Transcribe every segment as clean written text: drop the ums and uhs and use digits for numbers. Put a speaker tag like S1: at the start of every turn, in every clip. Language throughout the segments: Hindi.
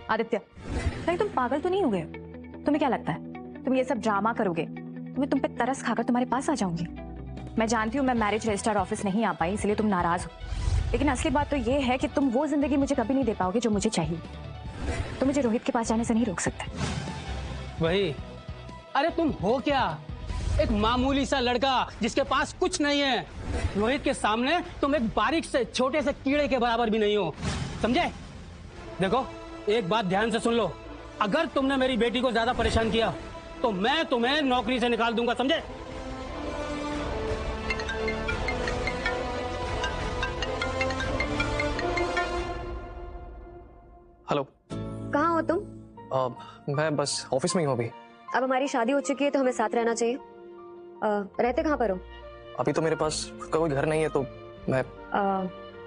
S1: आदित्य, कहीं तुम पागल तो नहीं हो गए? तुम्हें क्या लगता है तुम ये सब ड्रामा करोगे तो मैं तुम पे तरस खाकर तुम्हारे पास आ जाऊंगी? मैं जानती हूँ मैं मैरिज रजिस्ट्रार ऑफिस नहीं आ पाई इसलिए तुम नाराज हो, लेकिन असली बात तो ये है कि तुम वो जिंदगी मुझे कभी नहीं दे पाओगे जो मुझे चाहिए। तुम मुझे रोहित के पास जाने से नहीं रोक सकते।
S2: वही, अरे तुम हो क्या? एक मामूली सा लड़का जिसके पास कुछ नहीं है। रोहित के सामने तुम एक बारीक से छोटे से कीड़े के बराबर भी नहीं हो, समझे? देखो, एक बात ध्यान से सुन लो, अगर तुमने मेरी बेटी को ज्यादा परेशान किया तो मैं तुम्हें नौकरी से निकाल दूंगा, समझे?
S3: हेलो,
S4: कहाँ हो तुम?
S3: मैं बस ऑफिस में ही हूँ अभी।
S4: अब हमारी शादी हो चुकी है तो हमें साथ रहना चाहिए। रहते कहाँ पर हो?
S3: अभी तो मेरे पास कोई घर नहीं है तो मैं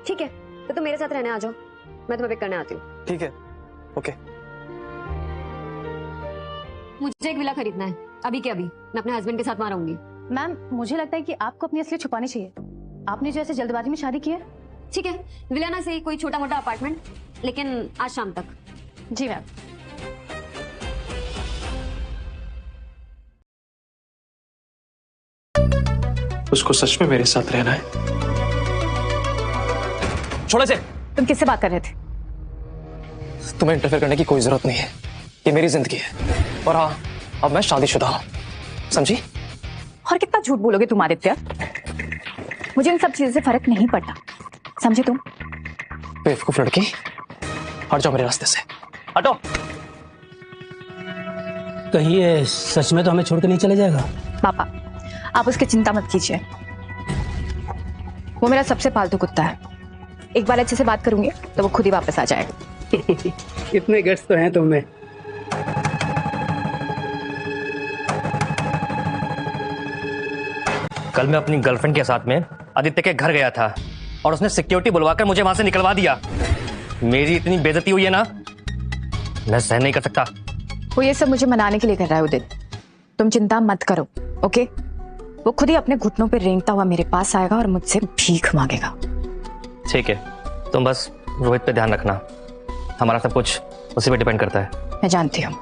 S4: ठीक है, तो तुम मेरे साथ रहने आ जाओ, मैं तुम्हें पिक करने आती हूँ।
S3: ठीक है, ओके।
S4: मुझे एक विला खरीदना है अभी के अभी, मैं अपने हस्बैंड के साथ वहाँ रहूंगी।
S1: मैम, मुझे लगता है कि आपको अपनी असलियत छुपानी चाहिए। आपने जैसे जल्दबाजी में शादी की है।
S4: ठीक है, विला ना सही, कोई छोटा मोटा अपार्टमेंट, लेकिन आज शाम तक।
S1: जी मैम।
S3: उसको सच में मेरे साथ रहना है। छोड़ो इसे।
S1: तुम किससे बात कर रहे थे?
S3: तुम्हें इंटरफेयर करने की कोई जरूरत नहीं है, ये मेरी जिंदगी है। और हाँ, अब मैं शादीशुदा हूँ, समझी?
S1: और कितना झूठ बोलोगे तुम आदित्य? मुझे इन सब चीजों से फर्क नहीं पड़ता, समझे तुम?
S3: बेवकूफ लड़की, हट जाओ मेरे रास्ते से, हटो।
S2: कहिए, सच में तो हमें छोड़ के नहीं चले जाएगा?
S1: पापा, आप उसकी चिंता मत कीजिए, वो मेरा सबसे पालतू कुत्ता है। एक बार अच्छे से बात करूंगी तो वो खुद ही वापस आ जाएगा।
S2: इतने गट्स तो हैं तुम में।
S5: कल मैं अपनी गर्लफ्रेंड के साथ में आदित्य के घर गया था और उसने सिक्योरिटी बुलवाकर मुझे वहां से निकलवा दिया। मेरी इतनी बेइज्जती हुई है ना, मैं सहन नहीं कर सकता।
S1: वो ये सब मुझे मनाने के लिए कर रहा है उदित, तुम चिंता मत करो, ओके? वो खुद ही अपने घुटनों पे रेंगता हुआ मेरे पास आएगा और मुझसे भीख मांगेगा।
S5: ठीक है, तुम बस रोहित पे ध्यान रखना, हमारा सब कुछ उसी पे डिपेंड करता है।
S1: मैं जानती हूँ।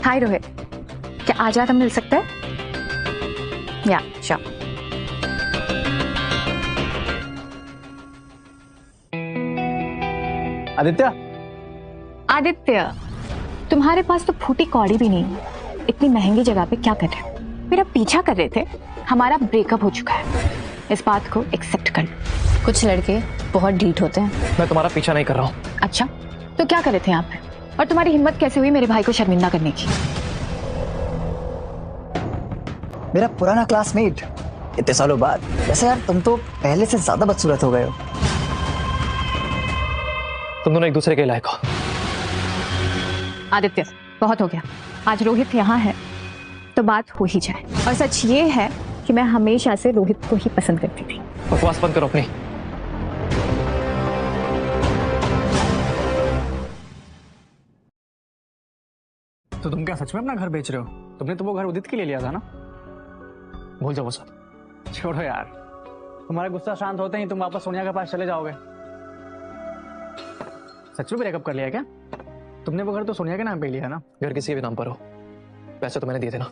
S1: हाय रोहित, क्या आज रात हम मिल सकते हैं? या श्योर।
S2: आदित्य,
S1: आदित्य, तुम्हारे पास तो फूटी कौड़ी भी नहीं है, इतनी महंगी जगह पे क्या कर रहे हो? मेरा पीछा कर रहे थे, हमारा ब्रेकअप हो चुका है, इस बात को एक्सेप्ट कर लो। कुछ लड़के बहुत ढीठ होते हैं।
S3: मैं तुम्हारा पीछा नहीं कर रहा हूँ।
S1: अच्छा, तो क्या कर रहे थे यहाँ पे? और तुम्हारी हिम्मत कैसे हुई मेरे भाई को शर्मिंदा करने की?
S6: मेरा पुराना क्लासमेट, इतने सालों बाद। वैसे यार तुम तो पहले से ज्यादा बदसूरत हो गए हो।
S3: तुम दोनों एक दूसरे के लायक हो।
S1: आदित्य, बहुत हो गया, आज रोहित यहाँ है तो बात हो ही जाए। और सच ये है कि मैं हमेशा से रोहित को ही पसंद करती थी।
S3: बकवास बंद करो अपनी।
S7: तो तुम क्या सच में अपना घर बेच रहे हो? तुमने तो वो घर उदित के लिए लिया था ना?
S3: भूल जाओ वो सब।
S7: छोड़ो यार, तुम्हारा गुस्सा शांत होते ही तुम वापस सोनिया के पास चले जाओगे। सच में ब्रेकअप कर लिया क्या? तुमने वो घर तो सोनिया के नाम पे लिया है ना?
S3: घर किसी के भी नाम पर हो, पैसे तो मैंने दिए थे ना।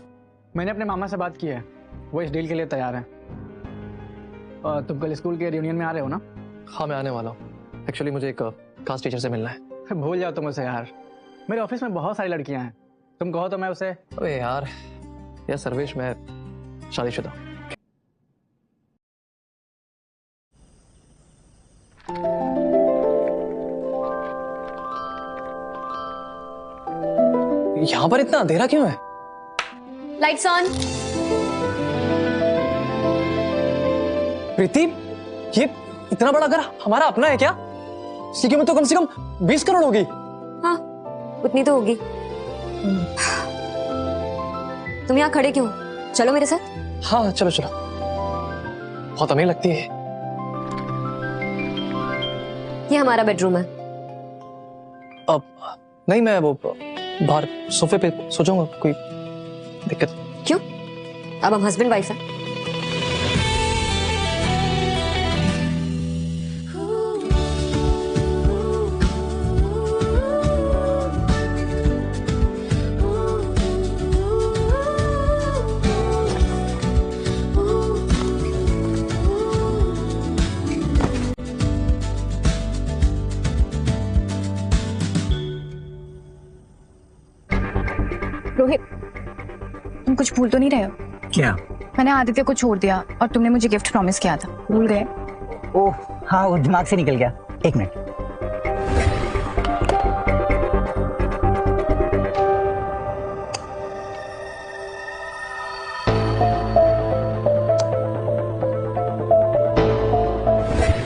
S7: मैंने अपने मामा से बात की है, वो इस डील के लिए तैयार है। और तुम कल स्कूल के रियूनियन में आ रहे हो ना?
S3: हाँ, मैं आने वाला हूँ। एक्चुअली मुझे एक क्लास टीचर से मिलना है।
S7: भूल जाओ तुम उसे यार, मेरे ऑफिस में बहुत सारी लड़कियां हैं, तुम कहो तो मैं उसे।
S3: अबे यार सर्वेश, मैं शादीशुदा। यहाँ पर इतना अंधेरा क्यों है?
S4: Lights on.
S3: प्रीति, ये इतना बड़ा घर हमारा अपना है क्या? इसकी कीमत तो कम से कम 20 करोड़ होगी।
S4: हाँ, उतनी तो होगी। तुम यहाँ खड़े क्यों? चलो मेरे साथ।
S3: हाँ चलो चलो, बहुत अमीर लगती है।
S4: ये हमारा बेडरूम है।
S3: अब नहीं, मैं वो बाहर सोफे पे सो जाऊंगा, कोई दिक्कत?
S4: क्यों? अब हम हस्बैंड वाइफ हैं।
S1: कुछ भूल तो नहीं रहे हो?
S6: क्या?
S1: मैंने आदित्य को छोड़ दिया और तुमने मुझे गिफ्ट प्रॉमिस किया था, भूल गए?
S6: ओह हाँ, वो दिमाग से निकल गया। एक मिनट।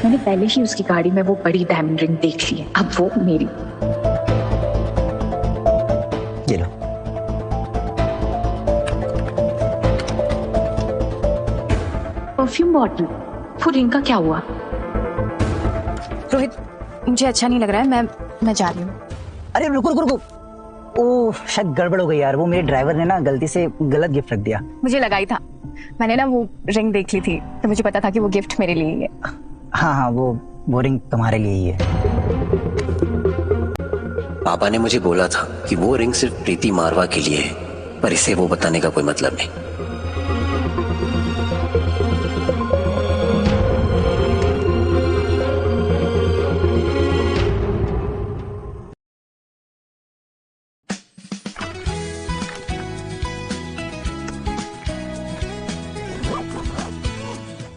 S1: मैंने पहले ही उसकी गाड़ी में वो बड़ी डायमंड रिंग देख ली है, अब वो मेरी।
S6: ये लो।
S1: परफ्यूम बॉटल, वो रिंग का क्या हुआ? रोहित, मुझे अच्छा नहीं लग रहा है, मैं जा रही हूँ।
S6: अरे रुको रुको रुको, ओह शायद गड़बड़ हो गई यार, वो मेरे ड्राइवर ने ना गलती से गलत गिफ्ट रख दिया।
S1: मुझे लगा ही था, मैंने ना वो रिंग देख ली थी तो मुझे पता था कि वो गिफ्ट मेरे लिए ही है।
S6: हाँ हाँ, वो रिंग तुम्हारे लिए ही है।
S8: पापा ने मुझे बोला था कि वो रिंग सिर्फ प्रीति मारवा के लिए है, पर इसे वो बताने का कोई मतलब नहीं।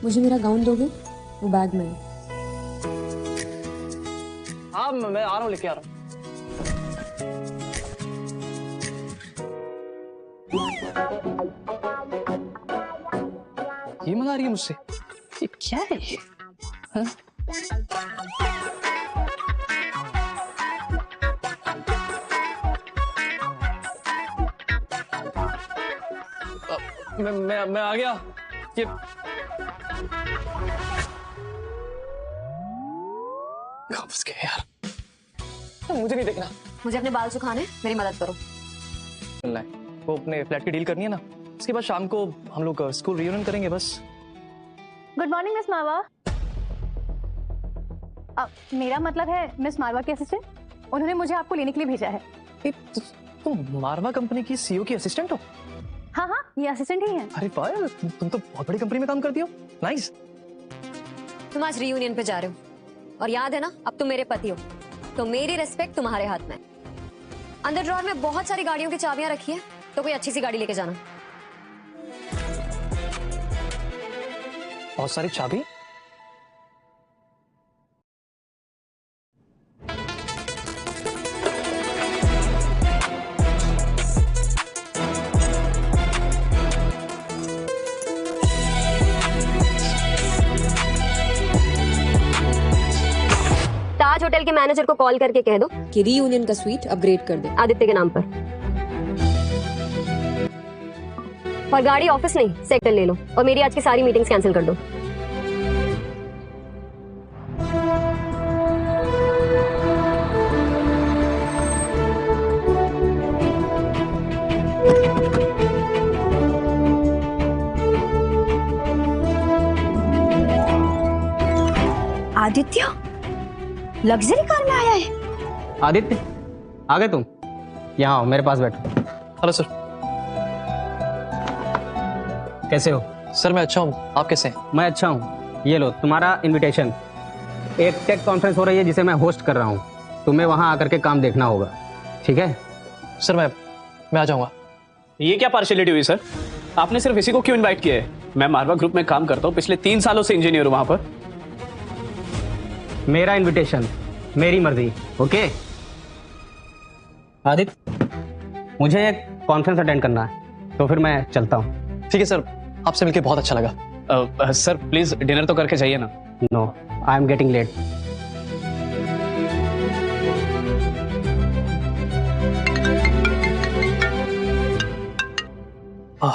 S4: मुझे मेरा गाउन दोगे? वो बैग में है।
S3: हाँ मैं आ रहा हूँ, लेके आ रहा हूँ। ये मंगा रही है मुझसे, ये क्या है ये? हाँ? मैं आ गया। ये फंस गए यार, मुझे नहीं देखना।
S4: मुझे अपने बाल सुखाने, मेरी मदद करो।
S3: मिलना है, वो अपने फ्लैट की डील करनी है ना, उसके बाद शाम को हम लोग स्कूल रियूनियन करेंगे बस।
S1: गुड मॉर्निंग मिस मारवा। मेरा मतलब है मिस मारवा की असिस्टेंट, उन्होंने मुझे आपको लेने के लिए भेजा है।
S3: तुम मारवा कंपनी की सीईओ की असिस्टेंट हो?
S1: हाँ हाँ, ये असिस्टेंट ही है।
S3: अरे वाह यार, तुम तो बहुत बड़ी कंपनी में काम करती हो। नाइस।
S4: तुम आज रियूनियन पे जा रहे हो और याद है ना, अब तुम मेरे पति हो, तो मेरी रिस्पेक्ट तुम्हारे हाथ में। अंदर ड्रॉर में बहुत सारी गाड़ियों की चाबियां रखी है, तो कोई अच्छी सी गाड़ी लेके जाना।
S3: बहुत सारी चाबी?
S4: ताज होटल के मैनेजर को कॉल करके कह दो कि रीयूनियन का स्वीट अपग्रेड कर दे आदित्य के नाम पर। और गाड़ी ऑफिस नहीं, सेक्टर ले लो, और मेरी आज की सारी मीटिंग्स कैंसिल कर दो।
S1: आदित्य लग्जरी कार में आया है।
S2: आदित्य, आ गए तुम? यहाँ आओ, मेरे पास बैठो।
S3: Hello sir.
S2: कैसे हो?
S3: सर मैं अच्छा हूँ, आप कैसे हैं?
S2: मैं अच्छा हूँ। ये लो तुम्हारा इनविटेशन। एक टेक कॉन्फ्रेंस हो रही है जिसे मैं होस्ट कर रहा हूँ, तुम्हें वहां आकर के काम देखना होगा, ठीक है?
S3: सर मैं आ जाऊंगा।
S9: ये क्या पार्शियलिटी हुई सर? आपने सिर्फ इसी को क्यों इनवाइट किया है? मैं मारवा ग्रुप में काम करता हूँ, पिछले 3 सालों से इंजीनियर हूँ वहां पर।
S2: मेरा इनविटेशन, मेरी मर्जी, ओके? आदित्य, मुझे एक कॉन्फ्रेंस अटेंड करना है, तो फिर मैं चलता हूँ।
S3: ठीक है सर, आपसे मिलके बहुत अच्छा लगा।
S9: सर प्लीज डिनर तो करके जाइए ना।
S2: No, I am getting late.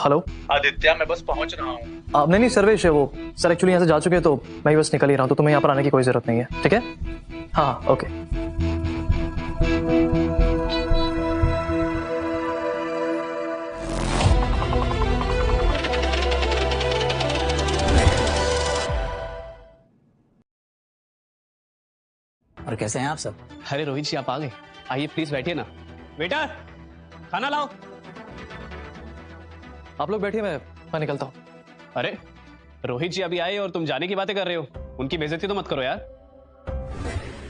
S3: Hello
S10: Aditya, मैं बस पहुंच रहा हूँ।
S3: नहीं सर्वेश है वो। सर एक्चुअली यहाँ से जा चुके हैं, तो मैं बस निकल ही रहा हूँ, तो तुम्हें यहाँ पर आने की कोई जरूरत नहीं है, ठीक है? हाँ ओके।
S6: और कैसे हैं आप सब?
S9: अरे रोहित जी, आप आ गए, आइए प्लीज बैठिए ना। वेटर, खाना लाओ।
S3: आप लोग बैठिए, मैं निकलता हूँ।
S9: अरे रोहित जी अभी आए और तुम जाने की बातें कर रहे हो, उनकी बेइज्जती तो मत करो यार।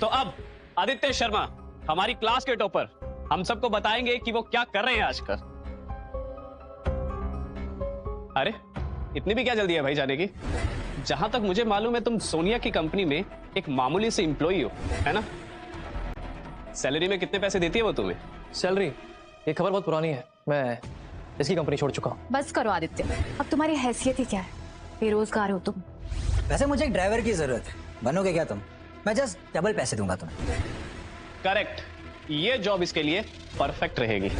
S9: तो अब आदित्य शर्मा, हमारी क्लास के टॉपर, हम सबको बताएंगे कि वो क्या कर रहे हैं आजकल। अरे इतनी भी क्या जल्दी है भाई जाने की? जहां तक मुझे मालूम है तुम सोनिया की कंपनी में एक मामूली से एम्प्लॉई हो, है ना? सैलरी में कितने पैसे देती है वो तुम्हें?
S3: सैलरी, ये खबर बहुत पुरानी है। मैं इसकी कंपनी छोड़ चुका हूँ।
S1: बस करो आदित्य, अब तुम्हारी हैसियत ही क्या है? बेरोजगार हो तुम।
S6: वैसे मुझे एक ड्राइवर की जरूरत है, बनोगे क्या तुम? मैं जस्ट डबल पैसे दूंगा तुम्हें।
S9: करेक्ट, ये जॉब इसके लिए परफेक्ट रहेगी।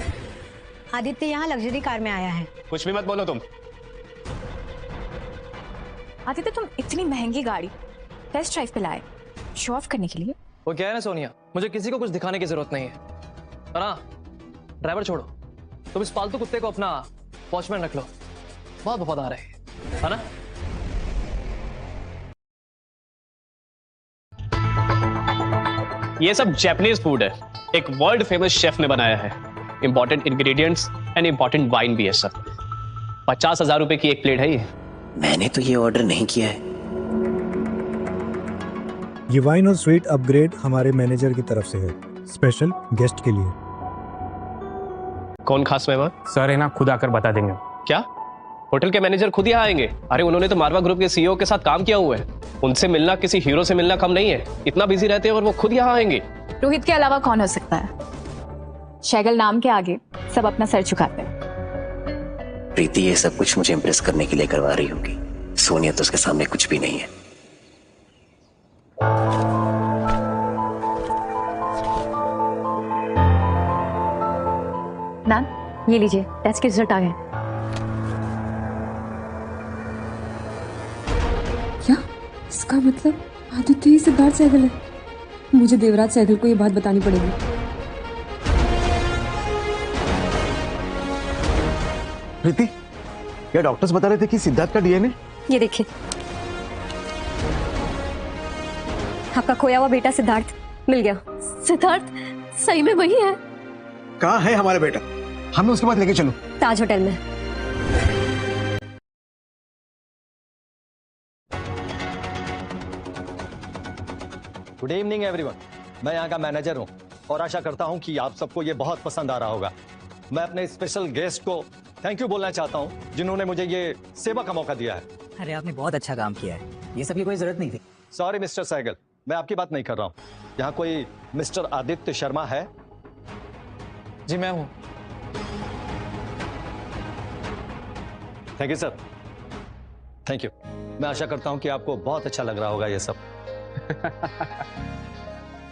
S11: आदित्य यहाँ लग्जरी कार में आया है।
S9: कुछ भी मत बोलो तुम।
S1: आदित्य तुम इतनी महंगी गाड़ी टेस्ट ड्राइव पे लाए, शो ऑफ करने के लिए?
S3: वो क्या है ना सोनिया, मुझे किसी को कुछ दिखाने की जरूरत नहीं है। और हाँ, ड्राइवर छोड़ो, तुम इस पालतू कुत्ते को अपना वॉचमैन रख लो, बहुत वफादार है ना?
S9: ये सब जापानीज फूड है, एक वर्ल्ड फेमस शेफ ने बनाया है। Important ingredients and important wine भी है सर। 50,000 रुपए की एक प्लेट है ये।
S8: मैंने तो ये ऑर्डर नहीं किया है।
S12: ये वाइन और स्वीट अपग्रेड हमारे मैनेजर की तरफ से है, स्पेशल गेस्ट के लिए।
S9: कौन खास मेहमान?
S2: सर है ना, खुद आकर बता देंगे।
S9: क्या होटल के मैनेजर खुद यहाँ आएंगे? अरे उन्होंने तो मारवा ग्रुप के सीईओ के साथ काम किया हुआ है, उनसे मिलना किसी हीरो से मिलना कम नहीं है। इतना बिजी रहते हैं और वो खुद यहाँ आएंगे।
S1: रोहित के अलावा कौन हो सकता है? शैगल नाम के आगे सब अपना सर झुकाते हैं।
S8: प्रीति ये सब कुछ मुझे इम्प्रेस करने के लिए करवा रही होगी। सोनिया तो उसके सामने कुछ भी नहीं है।
S1: मैम ये लीजिए, टेस्ट के रिजल्ट आ गए।
S13: क्या इसका मतलब आदित्य ही सिद्धार्थ सहगल है? मुझे देवराज सहगल को ये बात बतानी पड़ेगी।
S14: प्रीति, क्या डॉक्टर्स बता रहे थे कि सिद्धार्थ का डीएनए?
S4: ये देखिए, आपका खोया हुआ बेटा सिद्धार्थ मिल गया।
S11: सिद्धार्थ सही में वही है?
S14: कहाँ है हमारा बेटा? हमें उसके पास लेके चलो।
S4: ताज होटल में।
S15: गुड इवनिंग एवरीवन, मैं यहाँ का मैनेजर हूँ और आशा करता हूँ कि आप सबको ये बहुत पसंद आ रहा होगा। मैं अपने स्पेशल गेस्ट को थैंक यू बोलना चाहता हूँ जिन्होंने मुझे ये सेवा का मौका दिया है।
S6: अरे आपने बहुत अच्छा काम किया है, ये सब की कोई जरूरत नहीं थी।
S15: सॉरी मिस्टर सहगल, मैं आपकी बात नहीं कर रहा हूँ। यहाँ कोई मिस्टर आदित्य शर्मा है?
S3: जी मैं हूँ।
S15: Thank you sir, thank you. मैं आशा करता हूँ कि आपको बहुत अच्छा लग रहा होगा ये सब।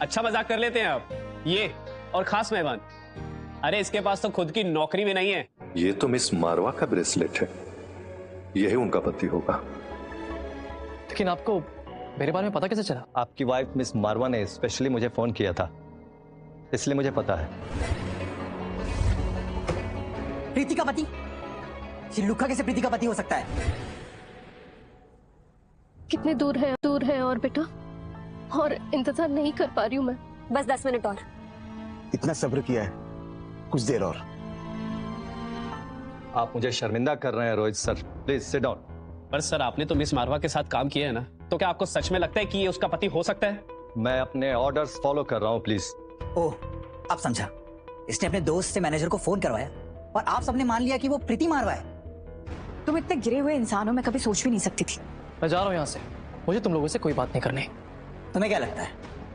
S9: अच्छा मजाक कर लेते हैं आप। ये और खास मेहमान, अरे इसके पास तो खुद की नौकरी भी नहीं है।
S16: ये तो मिस मारवा का ब्रेसलेट है, यही उनका पति होगा।
S3: लेकिन आपको मेरे बारे में पता कैसे चला?
S15: आपकी वाइफ मिस मारवा ने स्पेशली मुझे फोन किया था, इसलिए मुझे पता है।
S6: प्रीति का पति? ये लुक्का कैसे प्रीति का पति हो सकता है?
S11: कितने दूर है और बेटा, और इंतजार नहीं कर पा रही हूँ मैं।
S4: बस 10 मिनट और।
S14: इतना सब्र किया है, कुछ देर और।
S15: आप मुझे शर्मिंदा कर रहे हैं Rohit sir, please sit down.
S9: पर सर आपने तो मिस मारवा के साथ काम किया है ना, तो क्या आपको सच में लगता है कि ये उसका पति हो सकता है?
S15: मैं अपने ऑर्डर्स फॉलो कर रहा हूँ, प्लीज।
S6: ओह, अब समझा। इसने अपने दोस्त से मैनेजर को फोन करवाया और आप सबने मान लिया कि वो प्रीति मारवा है।
S1: तुम इतने गिरे हुए इंसानों में कभी सोच भी नहीं सकती थी।
S3: मैं जा रहा हूँ यहाँ से, मुझे तुम लोगों से कोई बात नहीं करनी।
S6: तुम्हें क्या लगता है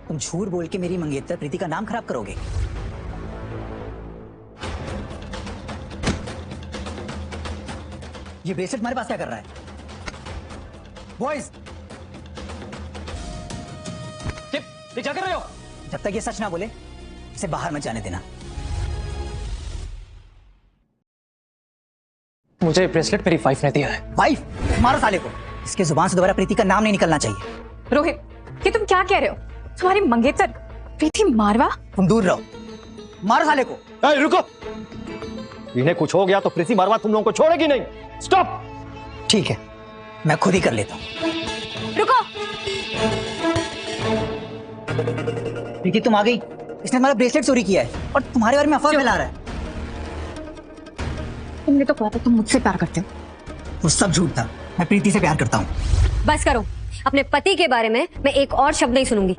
S6: तुम झूठ बोल के मेरी मंगेतर प्रीति का नाम खराब करोगे? ये ब्रेसलेट हमारे पास क्या कर रहा है? बॉयज,
S3: ये क्या कर रहे हो?
S6: जब तक ये सच ना बोले इसे बाहर मत जाने देना।
S3: मुझे ब्रेसलेट मेरी वाइफ ने दिया है।
S6: वाइफ? मारो साले को। इसके जुबान से दोबारा प्रीति का नाम नहीं निकलना चाहिए।
S1: रोहित, ये तुम क्या कह रहे हो? तुम्हारी मंगेतर प्रीति मारवा?
S6: तुम दूर रहो, मारो साले को।
S15: रुको, इन्हें कुछ हो गया तो प्रीति मारवा तुम लोगों को छोड़ेगी नहीं। स्टॉप।
S6: ठीक है, मैं खुद ही कर लेता हूँ।
S1: रुको।
S6: प्रीति तुम आ गई। इसने हमारा ब्रेसलेट चोरी किया है और तुम्हारे बारे में अफवाह फैला रहा है।
S1: तुमने तो कहा था तुम मुझसे प्यार करते हो।
S6: वो सब झूठ था, मैं प्रीति से प्यार करता हूँ।
S4: बस करो, अपने पति के बारे में मैं एक और शब्द नहीं सुनूंगी।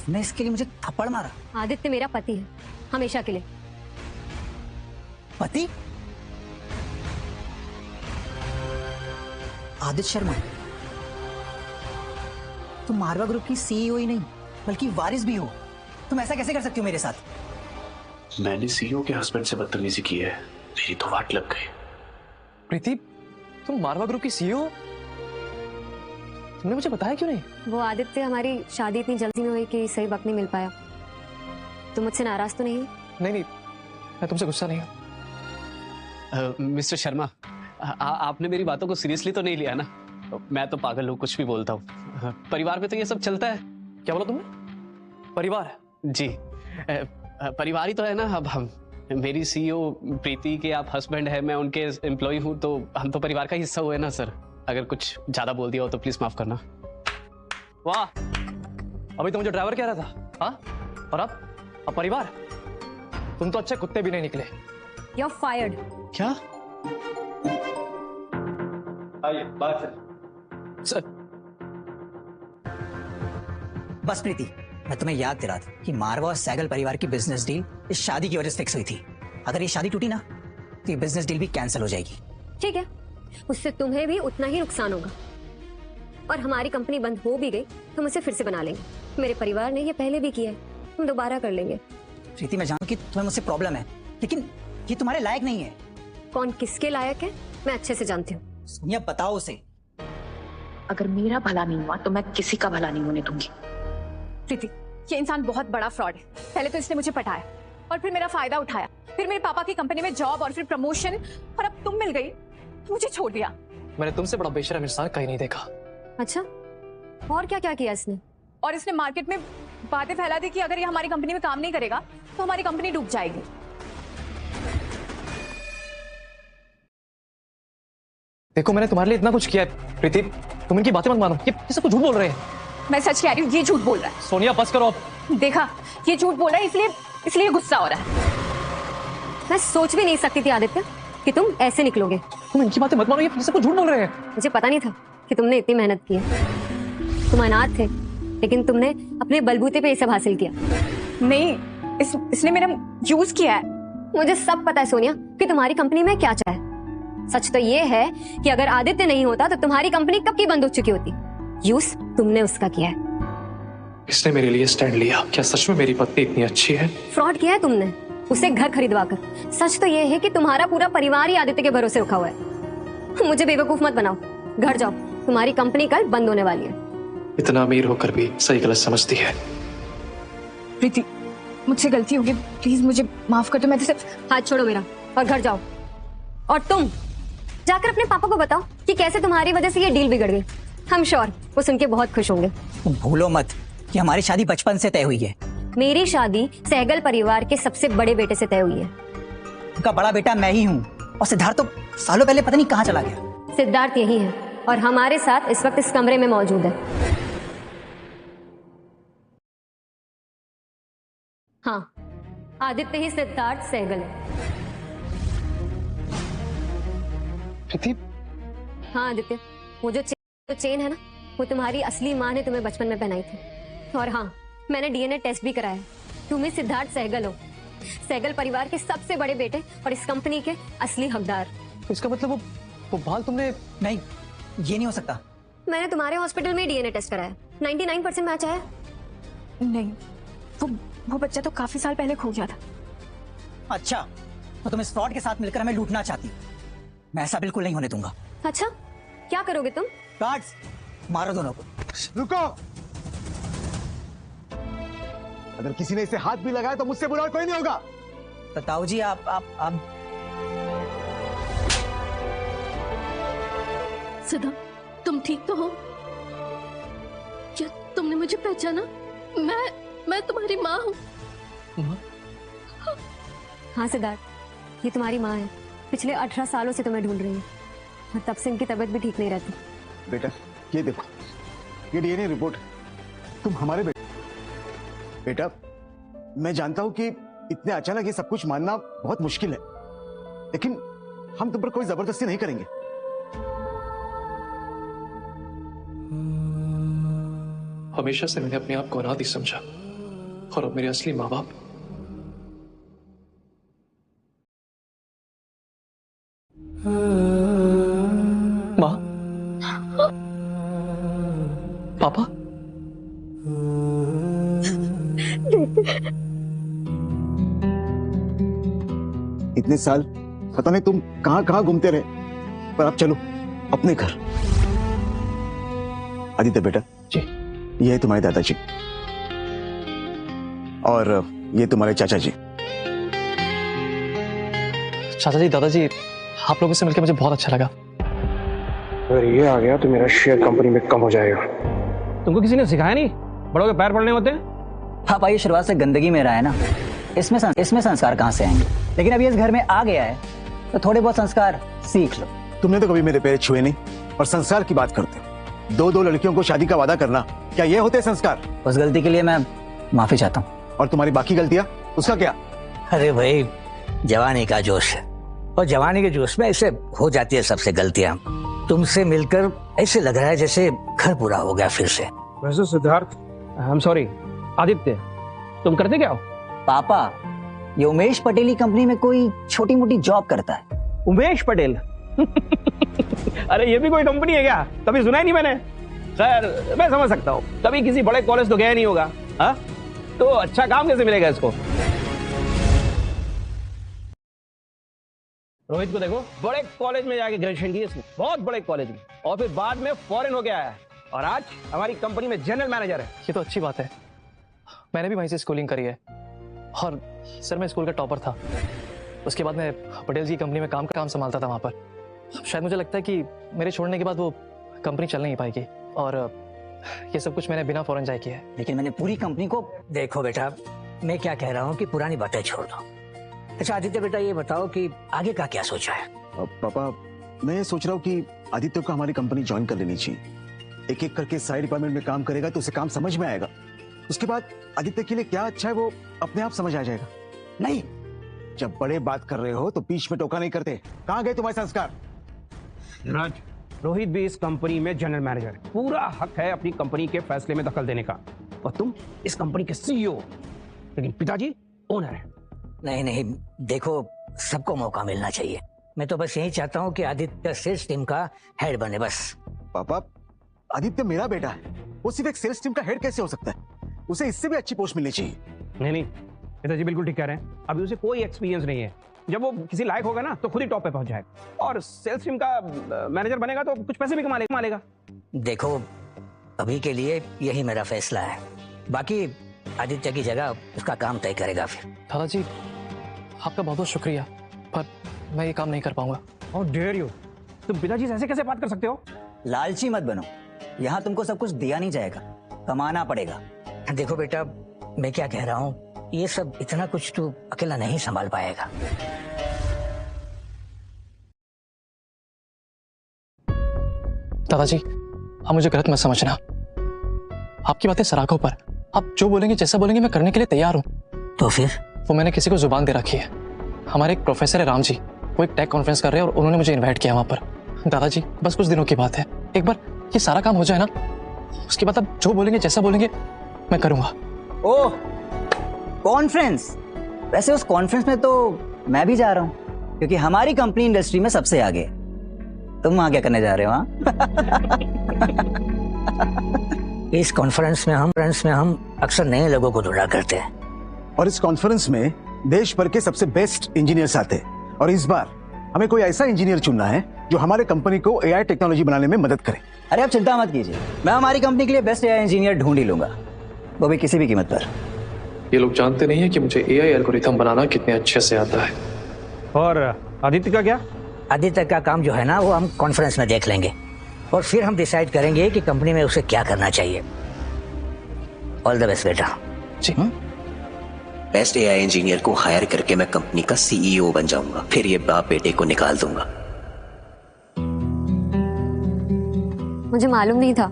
S6: तुमने इसके लिए मुझे थप्पड़ मारा?
S4: आदित्य मेरा पति है, हमेशा के लिए।
S6: पति? आदित्य शर्मा, तुम मारवा ग्रुप की सीईओ ही नहीं बल्कि वारिस भी हो। तुम ऐसा कैसे कर सकती हो मेरे साथ?
S10: मैंने सीईओ के हस्बैंड से बदतमीजी की है, मेरी तो वाट लग गई।
S3: प्रीति, तुम मारवा ग्रुप की सीईओ? तुमने मुझे बताया क्यों नहीं?
S4: वो आदित्य, हमारी शादी इतनी जल्दी में हुई कि सही वक्त नहीं मिल पाया। तुम मुझसे नाराज तो नहीं?
S3: नहीं, मैं तुमसे गुस्सा नहीं हूँ।
S9: मिस्टर शर्मा, आपने मेरी बातों को सीरियसली तो नहीं लिया ना? मैं तो पागल हूँ, कुछ भी बोलता हूँ। परिवार में तो ये सब चलता है।
S3: क्या बोला तुमने? परिवार?
S9: जी, परिवार ही तो है ना। अब हम, मेरी सीईओ प्रीति के आप हस्बैंड है, मैं उनके एम्प्लॉय हूँ, तो हम तो परिवार का हिस्सा हुए ना सर। अगर कुछ ज्यादा बोल दिया हो तो प्लीज माफ करना।
S3: वाह, अभी तो मुझे ड्राइवर कह रहा था। हाँ, और अब परिवार? तुम तो अच्छे कुत्ते भी नहीं निकले।
S4: You're fired।
S3: क्या?
S15: आइए बाहर
S3: सर।
S6: बस प्रीति, मैं तुम्हें याद दिला था कि मारवा और सैगल परिवार की बिजनेस डील इस शादी की वजह से फिक्स हुई थी। अगर ये शादी टूटी ना तो ये बिजनेस डील भी कैंसिल हो जाएगी।
S4: ठीक है, उससे तुम्हें भी उतना ही नुकसान होगा। और हमारी कंपनी बंद हो भी गई तो हम उसे फिर से बना लेंगे। मेरे परिवार ने ये पहले भी किया है, हम दोबारा कर लेंगे।
S6: प्रीति, मैं जानूं कि तुम्हें मुझसे प्रॉब्लम है, लेकिन ये तुम्हारे लायक नहीं है।
S4: कौन किसके लायक है मैं अच्छे से जानती हूँ।
S6: सोनिया, बताओ उसे।
S1: अगर मेरा भला नहीं हुआ तो मैं किसी का भला नहीं होने दूंगी। प्रीति, ये इंसान बहुत बड़ा फ्रॉड है। पहले तो इसने मुझे पटाया और फिर मेरा फायदा उठाया, फिर मेरे पापा की कंपनी में जॉब और फिर प्रमोशन, और अब तुम मिल गई, मुझे छोड़ दिया।
S3: मैंने तुमसे बड़ा बेशरम इंसान कहीं नहीं देखा।
S4: अच्छा, और क्या क्या किया इसने?
S1: और इसने मार्केट में बातें फैला दी कि अगर ये हमारी कंपनी में काम नहीं करेगा तो हमारी कंपनी डूब जाएगी।
S3: देखो, मैंने तुम्हारे लिए इतना कुछ किया है प्रीति, तुम इनकी बातें मत मानो। ये सब कुछ झूठ बोल रहे हैं।
S1: मैं सच कह रही हूँ, ये झूठ बोल रहा है।
S3: सोनिया, बस करो अब।
S1: देखा, ये झूठ बोल रहा है, इसलिए गुस्सा हो रहा है।
S4: मैं सोच भी नहीं सकती थी आदित्य कि तुम ऐसे निकलोगे।
S3: तुम इनकी बातें मत मानो, ये सब कुछ झूठ बोल रहे हैं।
S4: मुझे पता नहीं था कि तुमने इतनी मेहनत की है। तुम अनाथ थे, लेकिन तुमने अपने बलबूते पे ये सब हासिल किया।
S1: नहीं, इसने मेरा यूज किया है।
S4: मुझे सब पता है सोनिया कि तुम्हारी कंपनी में क्या चाहे। सच तो ये है कि अगर आदित्य नहीं होता तो तुम्हारी कंपनी कब की बंद हो चुकी होती। यूज तुमने उसका किया है।
S10: इसने मेरे लिए स्टैंड लिया। क्या सच में मेरी पत्नी इतनी अच्छी है?
S4: फ्रॉड किया है तुमने, उसे घर खरीदवा कर। सच तो ये है कि तुम्हारा पूरा परिवार ही आदित्य के भरोसे रखा हुआ है। मुझे बेवकूफ मत बनाओ, घर जाओ, तुम्हारी कंपनी कल बंद होने वाली है।
S10: इतना अमीर होकर भी सही गलत समझती है।
S1: प्रीति, मुझसे गलती होगी, प्लीज मुझे माफ कर दो। मैं तो सिर्फ
S4: हाथ छोड़ो मेरा और घर जाओ। और तुम जाकर अपने पापा को बताओ कि कैसे तुम्हारी वजह से ये डील बिगड़ गई। हम श्योर वो सुन के बहुत खुश होंगे।
S6: तुम भूलो मत कि हमारी शादी बचपन से तय हुई है।
S4: मेरी शादी सहगल परिवार के सबसे बड़े बेटे से तय हुई है।
S6: उनका बड़ा बेटा मैं ही हूँ, और सिद्धार्थ तो सालों पहले पता नहीं कहाँ चला गया।
S4: सिद्धार्थ यही है और हमारे साथ इस वक्त इस कमरे में मौजूद है। हाँ, आदित्य ही सिद्धार्थ सहगल है। हाँ आदित्य, वो जो चेन है ना, वो तुम्हारी असली माँ ने तुम्हें बचपन में पहनाई थी। और हाँ, मैंने डीएनए टेस्ट भी कराया। तुम ही सिद्धार्थ सहगल हो, सहगल परिवार के सबसे बड़े बेटे और इस कंपनी के असली हकदार।
S3: इसका मतलब वो बाल तुमने?
S6: नहीं, ये नहीं हो सकता।
S4: मैंने तुम्हारे हॉस्पिटल में डीएनए टेस्ट कराया, 99% मैच आया।
S1: नहीं, वो बच्चा तो काफी साल पहले खो गया था।
S6: अच्छा, तो तुम इस फ्रॉड के साथ मिलकर हमें लूटना चाहती हो। मैं ऐसा बिल्कुल नहीं होने दूंगा।
S4: अच्छा, क्या करोगे तुम?
S6: गार्ड्स, मारो दोनों को।
S14: रुको, अगर किसी ने इसे हाथ भी लगाया तो मुझसे बुरा कोई नहीं होगा।
S6: तो ताऊ जी, आप
S11: सदा, तुम ठीक तो हो? क्या तुमने मुझे पहचाना? मैं तुम्हारी माँ हूँ।
S4: हाँ सिद्धार्थ, ये तुम्हारी माँ है। पिछले 18 सालों से तुम्हें ढूंढ रही है और तब से इनकी तबीयत भी ठीक नहीं रहती।
S14: बेटा, ये देखो, ये डीएनए रिपोर्ट। तुम हमारे बेटा, मैं जानता हूं कि इतने अचानक ये सब कुछ मानना बहुत मुश्किल है, लेकिन हम तुम पर कोई जबरदस्ती नहीं करेंगे।
S10: हमेशा से मैंने अपने आप को अनाथ ही समझा,
S3: और अब मेरे असली माँ बाप। माँ, पापा,
S14: इतने साल पता नहीं तुम कहां कहां घूमते रहे, पर अब चलो अपने घर। आदित्य बेटा
S9: जी,
S14: ये है तुम्हारे दादाजी और ये तुम्हारे चाचा जी।
S3: चाचा जी, दादाजी, आप लोगों से मिलकर मुझे बहुत अच्छा लगा।
S10: अगर ये आ गया तो मेरा शेयर कंपनी में कम हो जाएगा।
S2: तुमको किसी ने सिखाया नहीं बड़ों के पैर पड़ने होते हैं?
S6: पापा ये शुरुआत से गंदगी में रहा है ना, इसमें संस्कार कहाँ से आएंगे? लेकिन अभी इस घर में आ गया है तो थोड़े बहुत संस्कार सीख लो।
S14: तुमने तो कभी मेरे पैर छुए नहीं और संस्कार की बात करते हो। दो लड़कियों को शादी का वादा करना, क्या ये होते संस्कार?
S6: उस गलती के लिए मैं माफी चाहता हूँ।
S14: और तुम्हारी बाकी गलतियां, उसका क्या?
S17: अरे भाई, जवानी का जोश है और जवानी के जोश में ऐसे हो जाती है सबसे गलतियां। तुमसे मिलकर ऐसे लग रहा है जैसे घर पूरा हो गया फिर से।
S2: वैसे Siddharth, I am sorry, Aditya, तुम करते क्या हो?
S6: पापा, ये उमेश पटेल की कंपनी में कोई छोटी मोटी जॉब करता है।
S2: उमेश पटेल? अरे ये भी कोई कंपनी है क्या? कभी सुना ही नहीं मैंने। खैर, मैं समझ सकता हूँ, कभी किसी बड़े कॉलेज तो गया नहीं होगा। हाँ, तो अच्छा काम कैसे मिलेगा इसको? रोहित को देखो, बड़े कॉलेज में जाके ग्रेजुएशन की इसने, बहुत बड़े कॉलेज में, और फिर बाद में फॉरेन होके आया है और आज हमारी कंपनी में जनरल मैनेजर है।
S3: ये तो अच्छी बात है, मैंने भी वहीं से स्कूलिंग करी है और सर मैं स्कूल का टॉपर था। उसके बाद मैं पटेल जी की कंपनी में काम संभालता था वहाँ पर। शायद मुझे लगता है कि मेरे छोड़ने के बाद वो कंपनी चल नहीं पाएगी और ये सब कुछ मैंने बिना फॉरेन जाए किया है।
S17: लेकिन मैंने पूरी कंपनी को। देखो बेटा, मैं क्या कह रहा हूँ कि पुरानी बातें छोड़ दो। अच्छा आदित्य बेटा, ये बताओ कि आगे का क्या सोचा है?
S14: पापा, मैं ये सोच रहा हूँ कि आदित्य को हमारी कंपनी ज्वाइन कर लेनी चाहिए। एक एक करके साइड डिपार्टमेंट में काम करेगा तो उसे काम समझ में आएगा। उसके बाद आदित्य के लिए क्या अच्छा है वो अपने आप समझ आ जाएगा।
S17: नहीं,
S14: जब बड़े बात कर रहे हो तो बीच में टोका नहीं करते। कहाँ गए तुम्हारे संस्कार?
S2: राज, रोहित भी इस कंपनी में जनरल मैनेजर है, पूरा हक है अपनी कंपनी के फैसले में दखल देने का। और तुम इस कंपनी के सीईओ, लेकिन पिताजी ओनर है।
S17: नहीं नहीं, देखो सबको मौका मिलना चाहिए। मैं तो बस यही चाहता हूँ कि आदित्य सेल्स टीम का हेड बने बस।
S14: पापा, आदित्य मेरा बेटा है, वो सिर्फ एक सेल्स टीम का हेड कैसे हो सकता है? उसे इससे भी अच्छी पोस्ट मिलनी चाहिए।
S2: नहीं, पिताजी बिल्कुल ठीक कह रहे हैं। अभी उसे कोई एक्सपीरियंस नहीं है। जब वो किसी लायक होगा ना तो खुद ही टॉप पे पहुंच जाएगा और सेल्स टीम का मैनेजर बनेगा तो कुछ पैसे भी कमा लेगा।
S17: देखो, अभी के लिए यही मेरा फैसला है, बाकी आदित्य की जगह उसका काम तय करेगा फिर।
S3: दादाजी, आपका बहुत बहुत शुक्रिया, पर मैं ये काम नहीं कर पाऊंगा।
S2: हाउ डेयर यू, तुम पिताजी से ऐसे कैसे बात कर सकते हो?
S6: लालची मत बनो, यहाँ तुमको सब कुछ दिया नहीं जाएगा, कमाना पड़ेगा।
S17: देखो बेटा, मैं क्या कह रहा हूँ, ये सब इतना कुछ तू अकेला नहीं संभाल पाएगा।
S3: दादाजी, आप मुझे गलत मत समझना। आपकी बातें सराखों पर, आप जो बोलेंगे जैसा बोलेंगे मैं करने के लिए तैयार हूँ।
S17: तो फिर?
S3: वो मैंने किसी को जुबान दे रखी है। हमारे एक प्रोफेसर है राम जी, वो एक टेक कॉन्फ्रेंस कर रहे हैं और उन्होंने मुझे इनवाइट किया वहां पर। दादाजी, बस कुछ दिनों की बात है, एक बार ये सारा काम हो जाए ना, उसके बाद आप जो बोलेंगे जैसा बोलेंगे मैं करूंगा।
S6: ओह, कॉन्फ्रेंस? वैसे उस कॉन्फ्रेंस में तो मैं भी जा रहा हूँ, क्योंकि हमारी कंपनी इंडस्ट्री में सबसे आगे। तुम वहां क्या करने जा रहे हो? हाँ?
S17: इस कॉन्फ्रेंस में हम अक्सर नए लोगों को ढूंढा करते हैं
S14: और इस कॉन्फ्रेंस में देश भर के सबसे बेस्ट इंजीनियर्स आते हैं और इस बार हमें कोई ऐसा इंजीनियर चुनना है जो हमारे कंपनी को एआई टेक्नोलॉजी बनाने में मदद करे।
S6: अरे आप चिंता मत कीजिए, मैं हमारी कंपनी के लिए बेस्ट एआई इंजीनियर ढूंढ ही लूंगा, वो भी किसी भी कीमत पर।
S3: ये लोग जानते नहीं है कि मुझे एआई एल्गोरिथम बनाना कितने अच्छे से आता है।
S2: और आदित्य का क्या?
S17: आदित्य का काम जो है ना, वो हम कॉन्फ्रेंस में देख लेंगे और फिर हम डिसाइड करेंगे कि कंपनी में उसे क्या करना चाहिए। ऑल द बेस्ट बेटा।
S3: जी।
S8: बेस्ट एआई इंजीनियर को हायर करके मैं कंपनी का सीईओ बन जाऊंगा, फिर ये बाप बेटे को निकाल दूंगा।
S4: मुझे मालूम नहीं था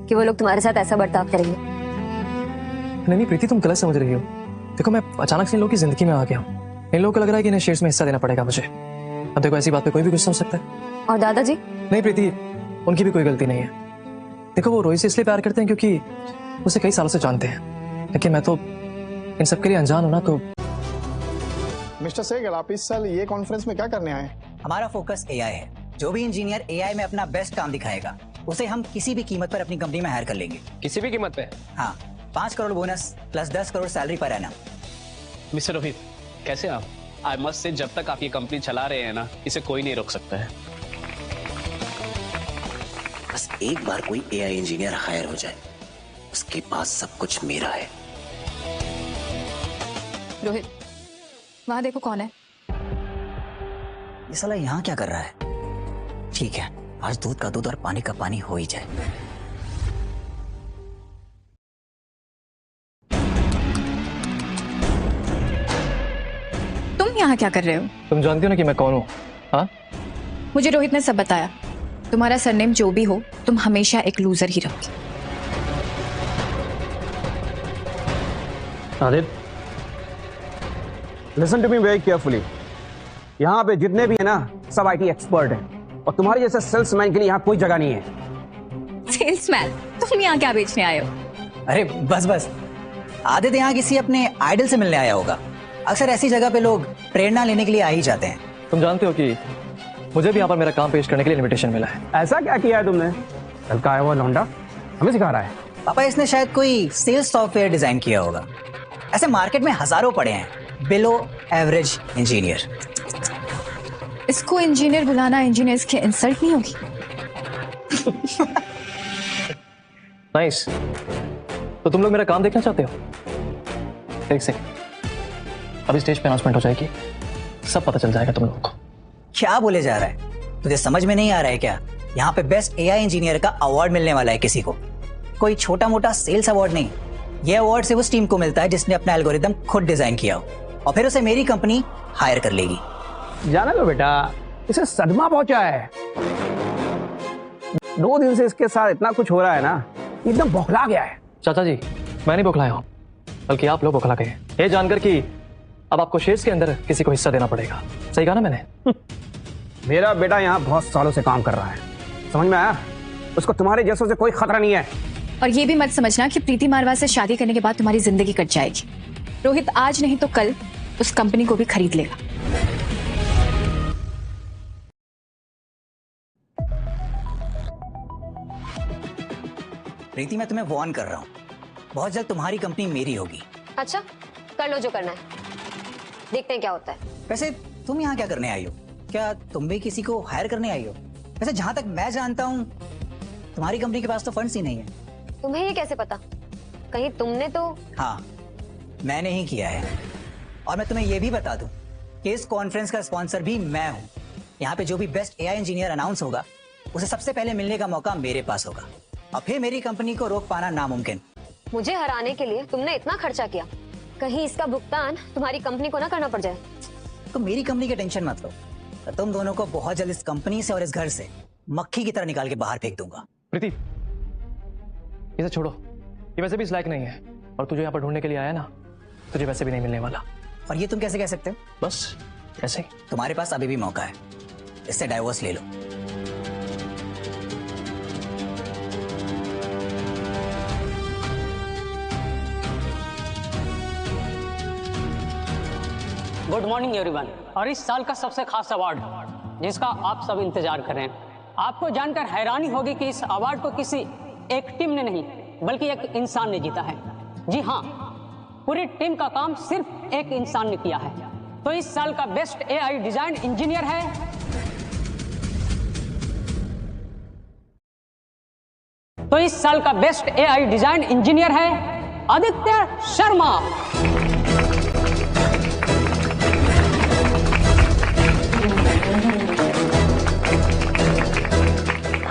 S4: कि वो लोग तुम्हारे साथ ऐसा बर्ताव करेंगे।
S3: नहीं प्रीति, तुम गलत समझ रही हो। देखो, मैं अचानक से इन लोगों की जिंदगी में आ गया हूँ। इन लोगों को लग रहा है कि इन्हें शेयर्स में हिस्सा देना पड़ेगा मुझे। अब देखो, ऐसी बात पे कोई भी गुस्सा हो सकता है।
S4: और दादाजी?
S3: नहीं प्रीति, उनकी भी कोई गलती नहीं है। देखो, वो रोहित से इसलिए प्यार करते हैं क्योंकि उसे कई सालों से जानते हैं, लेकिन मैं तो इन सब के लिए अनजान हो ना तो
S7: मिस्टर सहगल, आप इस साल ये कॉन्फ्रेंस में क्या करने आए?
S6: हमारा फोकस एआई है। जो भी इंजीनियर एआई में अपना बेस्ट काम दिखाएगा उसे हम किसी भी कीमत पर अपनी कंपनी में हायर कर लेंगे।
S9: किसी भी कीमत पे?
S6: हाँ, 5 crore bonus plus 10 crore salary per annum.
S9: Mister Rohit, कैसे आप? आई मस्ट से जब तक आप ये कंपनी चला रहे हैं ना, इसे कोई नहीं रोक सकता है।
S8: बस एक बार कोई एआई इंजीनियर हायर हो जाए, उसके पास सब कुछ मेरा है।
S1: रोहित, वहां देखो कौन है।
S6: ये साला यहाँ क्या कर रहा है? ठीक है, आज दूध का दूध और पानी का पानी हो ही जाए।
S1: तुम यहाँ क्या कर रहे हो?
S3: तुम जानती हो ना कि मैं कौन हूँ? हाँ,
S1: मुझे रोहित ने सब बताया। तुम्हारा सरनेम जो भी हो, तुम हमेशा एक लूजर ही रहोगे।
S18: Aditya, listen to me very carefully. यहाँ पे जितने भी है ना, सब आईटी एक्सपर्ट हैं और तुम्हारे जैसे सेल्समैन के लिए यहाँ कोई जगह नहीं है।
S1: सेल्समैन? तुम यहाँ क्या बेचने आए हो?
S6: अरे बस बस, आदित्य यहाँ किसी अपने आइडल से मिलने आया होगा। अक्सर ऐसी जगह पे लोग प्रेरणा लेने के लिए आ ही जाते हैं।
S3: तुम जानते हो कि मुझे भी यहाँ पर मेरा काम पेश करने के लिए इनविटेशन मिला है।
S18: ऐसा क्या किया है तुमने? कल का आया हुआ लौंडा हमें सिखा रहा है।
S6: पापा, इसने शायद कोई सेल्स सॉफ्टवेयर डिजाइन किया होगा। ऐसे मार्केट में हजारों पड़े हैं बिलो एवरेज इंजीनियर।
S1: इसको इंजीनियर बुलाना इंजीनियर्स की इंसल्ट नहीं होगी?
S3: नाइस। तो तुम लोग मेरा काम देखना चाहते हो? एक सेकंड, अभी स्टेज पे अनाउंसमेंट हो जाएगी, सब पता चल जाएगा तुम लोगों को।
S6: क्या बोले जा रहा है? तुझे समझ में नहीं आ रहा है क्या? यहाँ पे बेस्ट एआई इंजीनियर का अवार्ड मिलने वाला है किसी को। कोई छोटा मोटा सेल्स अवार्ड नहीं। ये अवार्ड सिर्फ उस टीम को मिलता है जिसने अपना एल्गोरिदम खुद डिजाइन किया हो, और फिर उसे मेरी कंपनी हायर कर लेगी।
S18: जाना लो बेटा, इसे सदमा पहुंचा है। 2 दिन से इसके साथ इतना कुछ हो रहा है ना, एकदम बौखला गया है।
S3: चाचा जी, मैं नहीं बौखलाया हूँ, बल्कि आप लोग बौखला गए ये जानकर कि अब आपको शेयर्स के अंदर किसी को हिस्सा देना पड़ेगा। सही कहा ना मैंने?
S18: मेरा बेटा यहाँ बहुत सालों से काम कर रहा है, समझ में आया? उसको तुम्हारे जैसों से कोई खतरा नहीं है।
S1: और ये भी मत समझना कि प्रीति मारवा से शादी करने के बाद तुम्हारी जिंदगी कट जाएगी। रोहित आज नहीं तो कल उस कंपनी को भी खरीद लेगा।
S6: प्रीति, मैं तुम्हें वार्न कर रहा हूँ, बहुत जल्द तुम्हारी कंपनी मेरी होगी।
S4: अच्छा, कर लो जो करना है, देखते हैं क्या होता है।
S6: वैसे तुम यहाँ क्या करने आई हो? क्या तुम भी किसी को हायर करने आई हो? वैसे जहां तक मैं जानता हूँ तुम्हारी कंपनी के पास तो फंड्स ही नहीं है।
S4: तुम्हें ये कैसे पता? कहीं तुमने तो?
S6: हाँ, मैंने ही किया है। और मैं तुम्हें ये भी बता दूं कि इस कॉन्फ्रेंस का स्पॉन्सर भी मैं हूँ। यहाँ पे जो भी बेस्ट एआई इंजीनियर अनाउंस होगा उसे सबसे पहले मिलने का मौका मेरे पास होगा, और फिर मेरी कंपनी को रोक पाना नामुमकिन।
S4: मुझे हराने के लिए तुमने इतना खर्चा किया, कहीं इसका भुगतान तुम्हारी कंपनी को ना करना पड़ जाए।
S6: तो मेरी कंपनी की टेंशन मत लो, तो तुम दोनों को बहुत जल्द इस कंपनी से और इस घर से मक्खी की तरह निकाल के बाहर फेंक दूंगा।
S3: प्रीति, इसे छोड़ो, ये वैसे भी इस लायक नहीं है, और तुझे यहाँ पर ढूंढने के लिए आया ना, तुझे वैसे भी नहीं मिलने वाला।
S6: और ये तुम कैसे कह सकते हो?
S3: बस ऐसे ही।
S6: तुम्हारे पास अभी भी मौका है, इससे डाइवोर्स ले लो।
S2: Good morning everyone. और इस साल का सबसे खास अवार्ड जिसका आप सब इंतजार कर रहे हैं, आपको जानकर हैरानी होगी कि इस अवार्ड को किसी एक टीम ने नहीं बल्कि एक इंसान ने जीता है। जी हाँ, पूरी टीम का काम सिर्फ एक इंसान ने किया है। तो इस साल का बेस्ट एआई डिजाइन इंजीनियर है Aditya Sharma.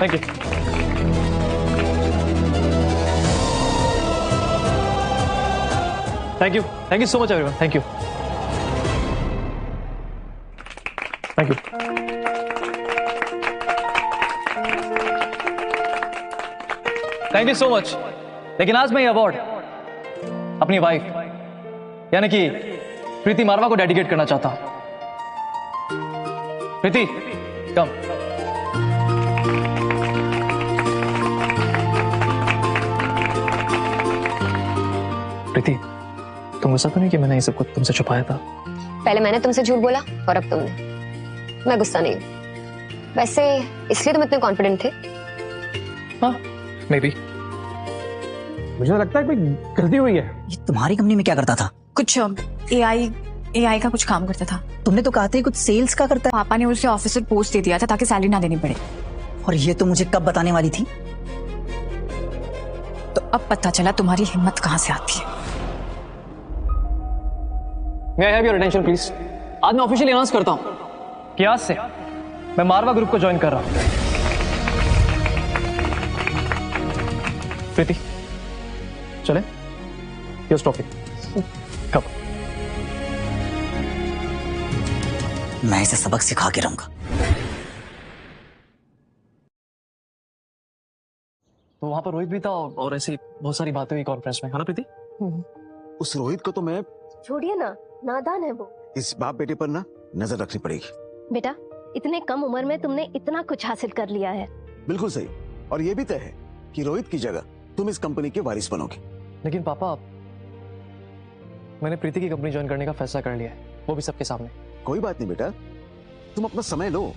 S3: Thank you. Thank you so much everyone. Thank you. Thank you so much. लेकिन आज मैं ये अवार्ड अपनी वाइफ यानी कि प्रीति मारवा को डेडिकेट करना चाहता हूं। प्रीति, कम। प्रीति, तुम गुस्सा तो नहीं कि मैंने ये सब कुछ तुमसे छुपाया था?
S4: पहले मैंने तुमसे झूठ बोला और अब तुमने। मैं गुस्सा नहीं हूँ। वैसे इसलिए तुम इतने कॉन्फिडेंट थे?
S3: हाँ, मे बी।
S18: मुझे लगता है कोई गलती हुई है।
S6: ये तुम्हारी कंपनी में क्या करता था?
S1: कुछ एआई का कुछ काम करता था।
S6: तुमने तो कहा था कुछ सेल्स का करता है।
S1: पापा ने उसे ऑफिसर पोस्ट दे दिया था ताकि सैलरी ना देनी पड़े।
S6: और ये तो मुझे कब बताने वाली थी?
S1: तो अब पता चला तुम्हारी हिम्मत कहां से आती है।
S3: May I have your attention, please? आज मैं ऑफिशियली अनाउंस करता हूं कि आज से मैं मारवा ग्रुप को ज्वाइन कर रहा हूं। प्रीति, चले? Here's trophy. Come.
S6: मैं इसे सबक सिखा के रहूंगा।
S3: तो वहां पर रोहित भी था और ऐसी बहुत सारी बातें हुई कॉन्फ्रेंस में, है ना प्रीति?
S14: उस रोहित को तो मैं
S11: छोड़िए ना, नादान है वो।
S14: इस बाप बेटे पर ना नजर रखनी पड़ेगी।
S11: बेटा, इतने कम उम्र में तुमने इतना कुछ हासिल कर लिया है।
S14: बिल्कुल सही। और ये भी तय है कि रोहित की जगह तुम इस कंपनी के वारिस बनोगे।
S3: लेकिन पापा, मैंने प्रीति की कंपनी ज्वाइन करने का फैसला कर लिया है, वो भी सबके सामने।
S14: कोई बात नहीं बेटा, तुम अपना समय लो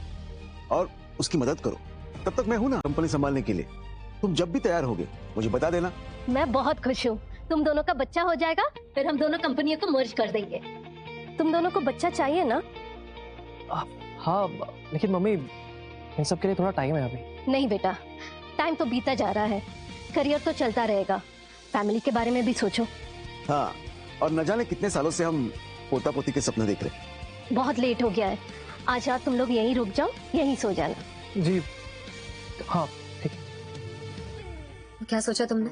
S14: और उसकी मदद करो। तब तक मैं हूं ना कंपनी संभालने के लिए। तुम जब भी तैयार होगे मुझे बता देना।
S11: मैं बहुत खुश हूँ। तुम दोनों का बच्चा हो जाएगा, फिर हम दोनों कंपनियों को मर्ज कर देंगे। तुम दोनों को बच्चा चाहिए ना?
S3: हाँ, लेकिन मम्मी इन सब के लिए थोड़ा टाइम है अभी।
S11: नहीं बेटा, टाइम तो बीता जा रहा है, करियर तो चलता रहेगा। फैमिली के बारे में भी सोचो।
S14: हाँ, और न जाने कितने सालों से हम पोता पोती के सपने देख रहे हैं।
S11: बहुत लेट हो गया है। आज रात तुम लोग यहीं रुक जाओ, यहीं सो जाना।
S3: जी हाँ, ठीक।
S4: क्या सोचा तुमने?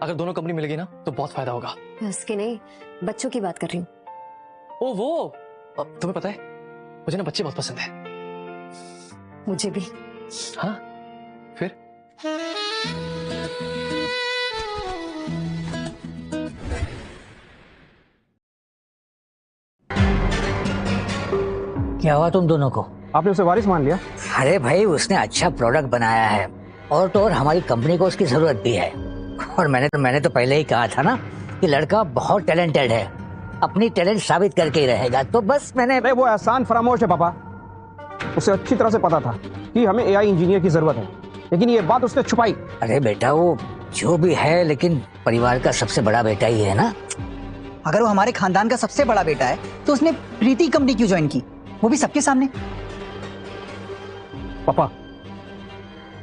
S3: अगर दोनों कंपनी मिलेगी ना तो बहुत फायदा होगा।
S4: उसके नहीं, बच्चों की बात कर रही हूँ।
S3: ओ वो, तुम्हें पता है मुझे ना बच्चे बहुत पसंद है।
S4: मुझे भी।
S3: हाँ, फिर?
S17: क्या हुआ तुम दोनों को?
S18: आपने उसे वारिस मान लिया?
S17: अरे भाई, उसने अच्छा प्रोडक्ट बनाया है और तो और हमारी कंपनी को उसकी जरूरत भी है। और मैंने तो पहले ही कहा था ना कि लड़का बहुत टैलेंटेड है, अपनी टैलेंट साबित करके ही रहेगा। तो बस मैंने
S18: वो एहसान फरामोश है पापा। उसे अच्छी तरह से पता था कि हमें एआई इंजीनियर की जरूरत है, लेकिन ये बात उसने छुपाई।
S17: अरे बेटा, वो जो भी है लेकिन परिवार का सबसे बड़ा बेटा ही है ना।
S6: अगर वो हमारे खानदान का सबसे बड़ा बेटा है तो उसने प्रीति कंपनी क्यों ज्वाइन की, वो भी सबके सामने?
S18: पापा,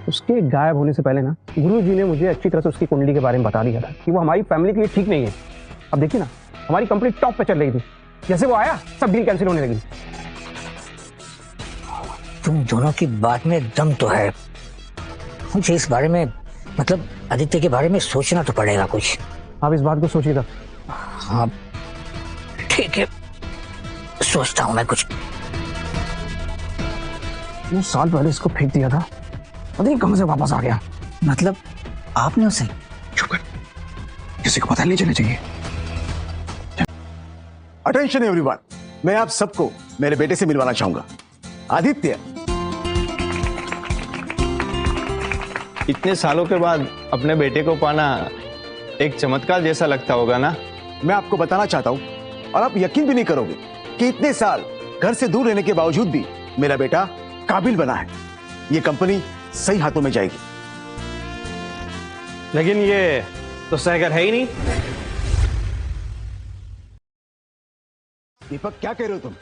S18: उसके गायब होने से पहले ना गुरुजी ने मुझे अच्छी तरह से उसकी कुंडली के बारे में बता दिया था कि वो हमारी फैमिली के लिए ठीक नहीं है। अब देखिए ना, हमारी कंपनी टॉप पे चल रही थी, जैसे वो आया सब डील कैंसिल होने लगी।
S17: तुम दोनों की बात में दम तो है। मुझे इस बारे में, मतलब आदित्य के बारे में सोचना तो पड़ेगा कुछ।
S18: आप इस बात को सोचिएगा।
S17: हाँ ठीक है, सोचता हूँ मैं कुछ।
S18: 2 साल पहले इसको फेंक दिया था, पता नहीं कहां से वापस आ गया।
S6: मतलब आपने उसे?
S18: चुप कर, किसी को पता नहीं चलना चाहिए।
S14: अटेंशन एवरीवन, मैं आप सबको मेरे बेटे से मिलवाना चाहूंगा, आदित्य।
S19: इतने सालों के बाद अपने बेटे को पाना एक चमत्कार जैसा लगता होगा ना?
S14: मैं आपको बताना चाहता हूं और आप यकीन भी नहीं करोगे कि इतने साल घर से दूर रहने के बावजूद भी मेरा बेटा काबिल बना है। ये कंपनी सही हाथों में जाएगी।
S19: लेकिन ये तो सहगल है ही नहीं।
S14: दीपक, क्या कह रहे हो तुम?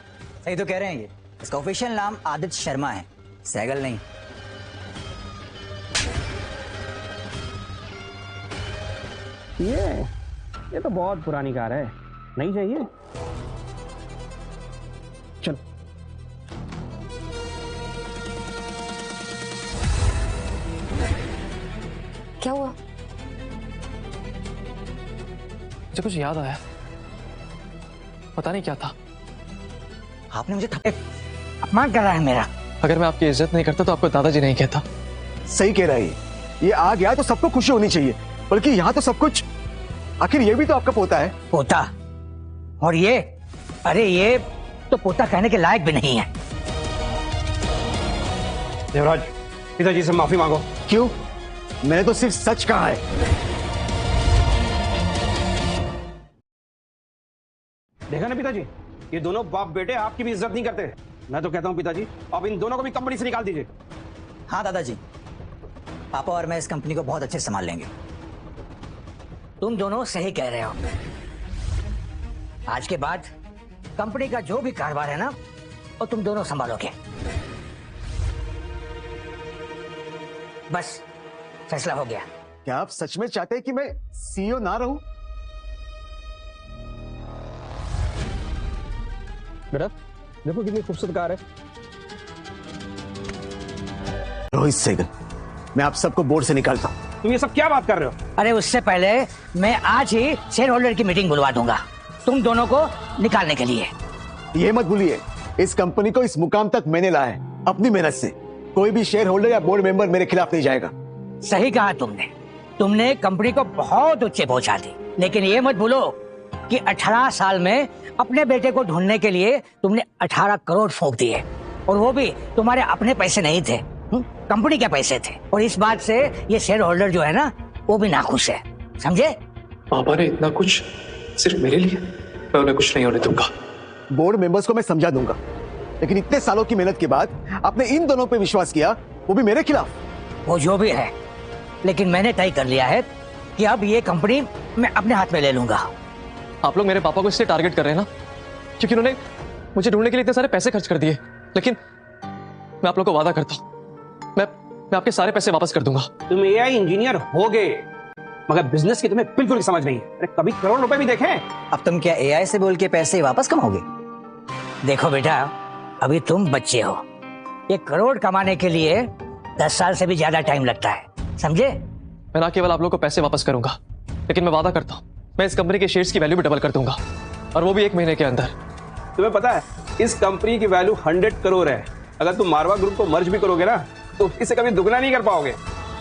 S6: सही तो कह रहे हैं ये। इसका ऑफिशियल नाम आदित्य शर्मा है, सहगल नहीं।
S18: ये तो बहुत पुरानी कार है, नहीं चाहिए। चल।
S4: क्या हुआ?
S3: मुझे कुछ याद आया, पता नहीं क्या था।
S6: आपने मुझे अपमान कर रहा है मेरा।
S3: अगर मैं आपकी इज्जत नहीं करता तो आपको दादाजी नहीं कहता।
S14: सही कह रहा है ये आ गया तो सबको खुशी होनी चाहिए, बल्कि यहाँ तो सब कुछ। आखिर ये भी तो आपका पोता है।
S17: पोता? और ये, अरे ये तो पोता कहने के लायक भी नहीं है।
S18: देवराज, पिताजी से माफी मांगो।
S14: क्यों? मैंने तो सिर्फ सच कहा है।
S18: देखा ना पिताजी, ये दोनों बाप बेटे आपकी भी इज्जत नहीं करते। मैं तो कहता हूँ पिताजी, अब इन दोनों को भी कंपनी से निकाल दीजिए।
S6: हाँ दादाजी, पापा और मैं इस कंपनी को बहुत अच्छे से संभाल लेंगे।
S17: तुम दोनों सही कह रहे हो। आज के बाद कंपनी का जो भी कारोबार है ना, वो तुम दोनों संभालोगे। बस फैसला हो गया।
S14: क्या आप सच में चाहते हैं कि मैं सीईओ ना रहूं?
S18: बेटा देखो कितनी खूबसूरत कार है।
S14: रोहित सहगल, मैं आप सबको बोर्ड से निकालता हूं।
S18: तुम ये सब क्या बात कर रहे हो?
S17: अरे उससे पहले मैं आज ही शेयर होल्डर की मीटिंग बुलवा दूंगा तुम दोनों को निकालने के लिए।
S14: ये मत भूलिए, इस कंपनी को इस मुकाम तक मैंने लाया है अपनी मेहनत से। कोई भी शेयर होल्डर या बोर्ड मेंबर मेरे खिलाफ नहीं जाएगा।
S17: सही कहा तुमने कंपनी को बहुत ऊंचे पहुंचा दी, लेकिन ये मत भूलो कि 18 साल में अपने बेटे को ढूंढने के लिए तुमने 18 करोड़ फूंक दिए, और वो भी तुम्हारे अपने पैसे नहीं थे, कंपनी के पैसे थे। और इस बात से ये शेयर होल्डर जो है ना, वो भी नाखुश है, समझे?
S3: पापा ने इतना कुछ सिर्फ मेरे लिए, मैं उन्हें कुछ नहीं होने दूंगा।
S14: बोर्ड मेंबर्स को मैं समझा दूंगा, लेकिन इतने सालों की मेहनत के बाद आपने इन दोनों पे विश्वास किया, वो भी मेरे खिलाफ।
S17: वो जो भी है, लेकिन मैंने तय कर लिया है कि अब ये कंपनी मैं अपने हाथ में ले लूंगा।
S3: आप लोग मेरे पापा को इसलिए टारगेट कर रहे हैं ना, क्योंकि उन्होंने मुझे ढूंढने के लिए इतने सारे पैसे खर्च कर दिए। लेकिन मैं आप लोग को वादा करता हूँ, मैं आपके सारे पैसे वापस कर दूंगा।
S18: तुम एआई इंजीनियर हो गए, मगर बिजनेस की तुम्हें बिल्कुल समझ नहीं है। अरे कभी करोड़ रुपए भी देखे?
S6: अब तुम क्या एआई से बोल के पैसे वापस कमाओगे?
S17: देखो बेटा, अभी तुम बच्चे हो। ये करोड़ कमाने के लिए 10 साल से भी ज्यादा टाइम लगता है, समझे?
S3: मैं ना केवल आप लोग को पैसे वापस करूंगा, लेकिन मैं वादा करता हूँ मैं इस कंपनी के शेयर्स की वैल्यू भी डबल कर दूंगा, और वो भी 1 महीने के अंदर।
S18: तुम्हें पता है इस कंपनी की वैल्यू 100 करोड़ है। अगर तुम मारवा ग्रुप को मर्ज भी करोगे ना, तो इसे कभी दुगना नहीं कर पाओगे।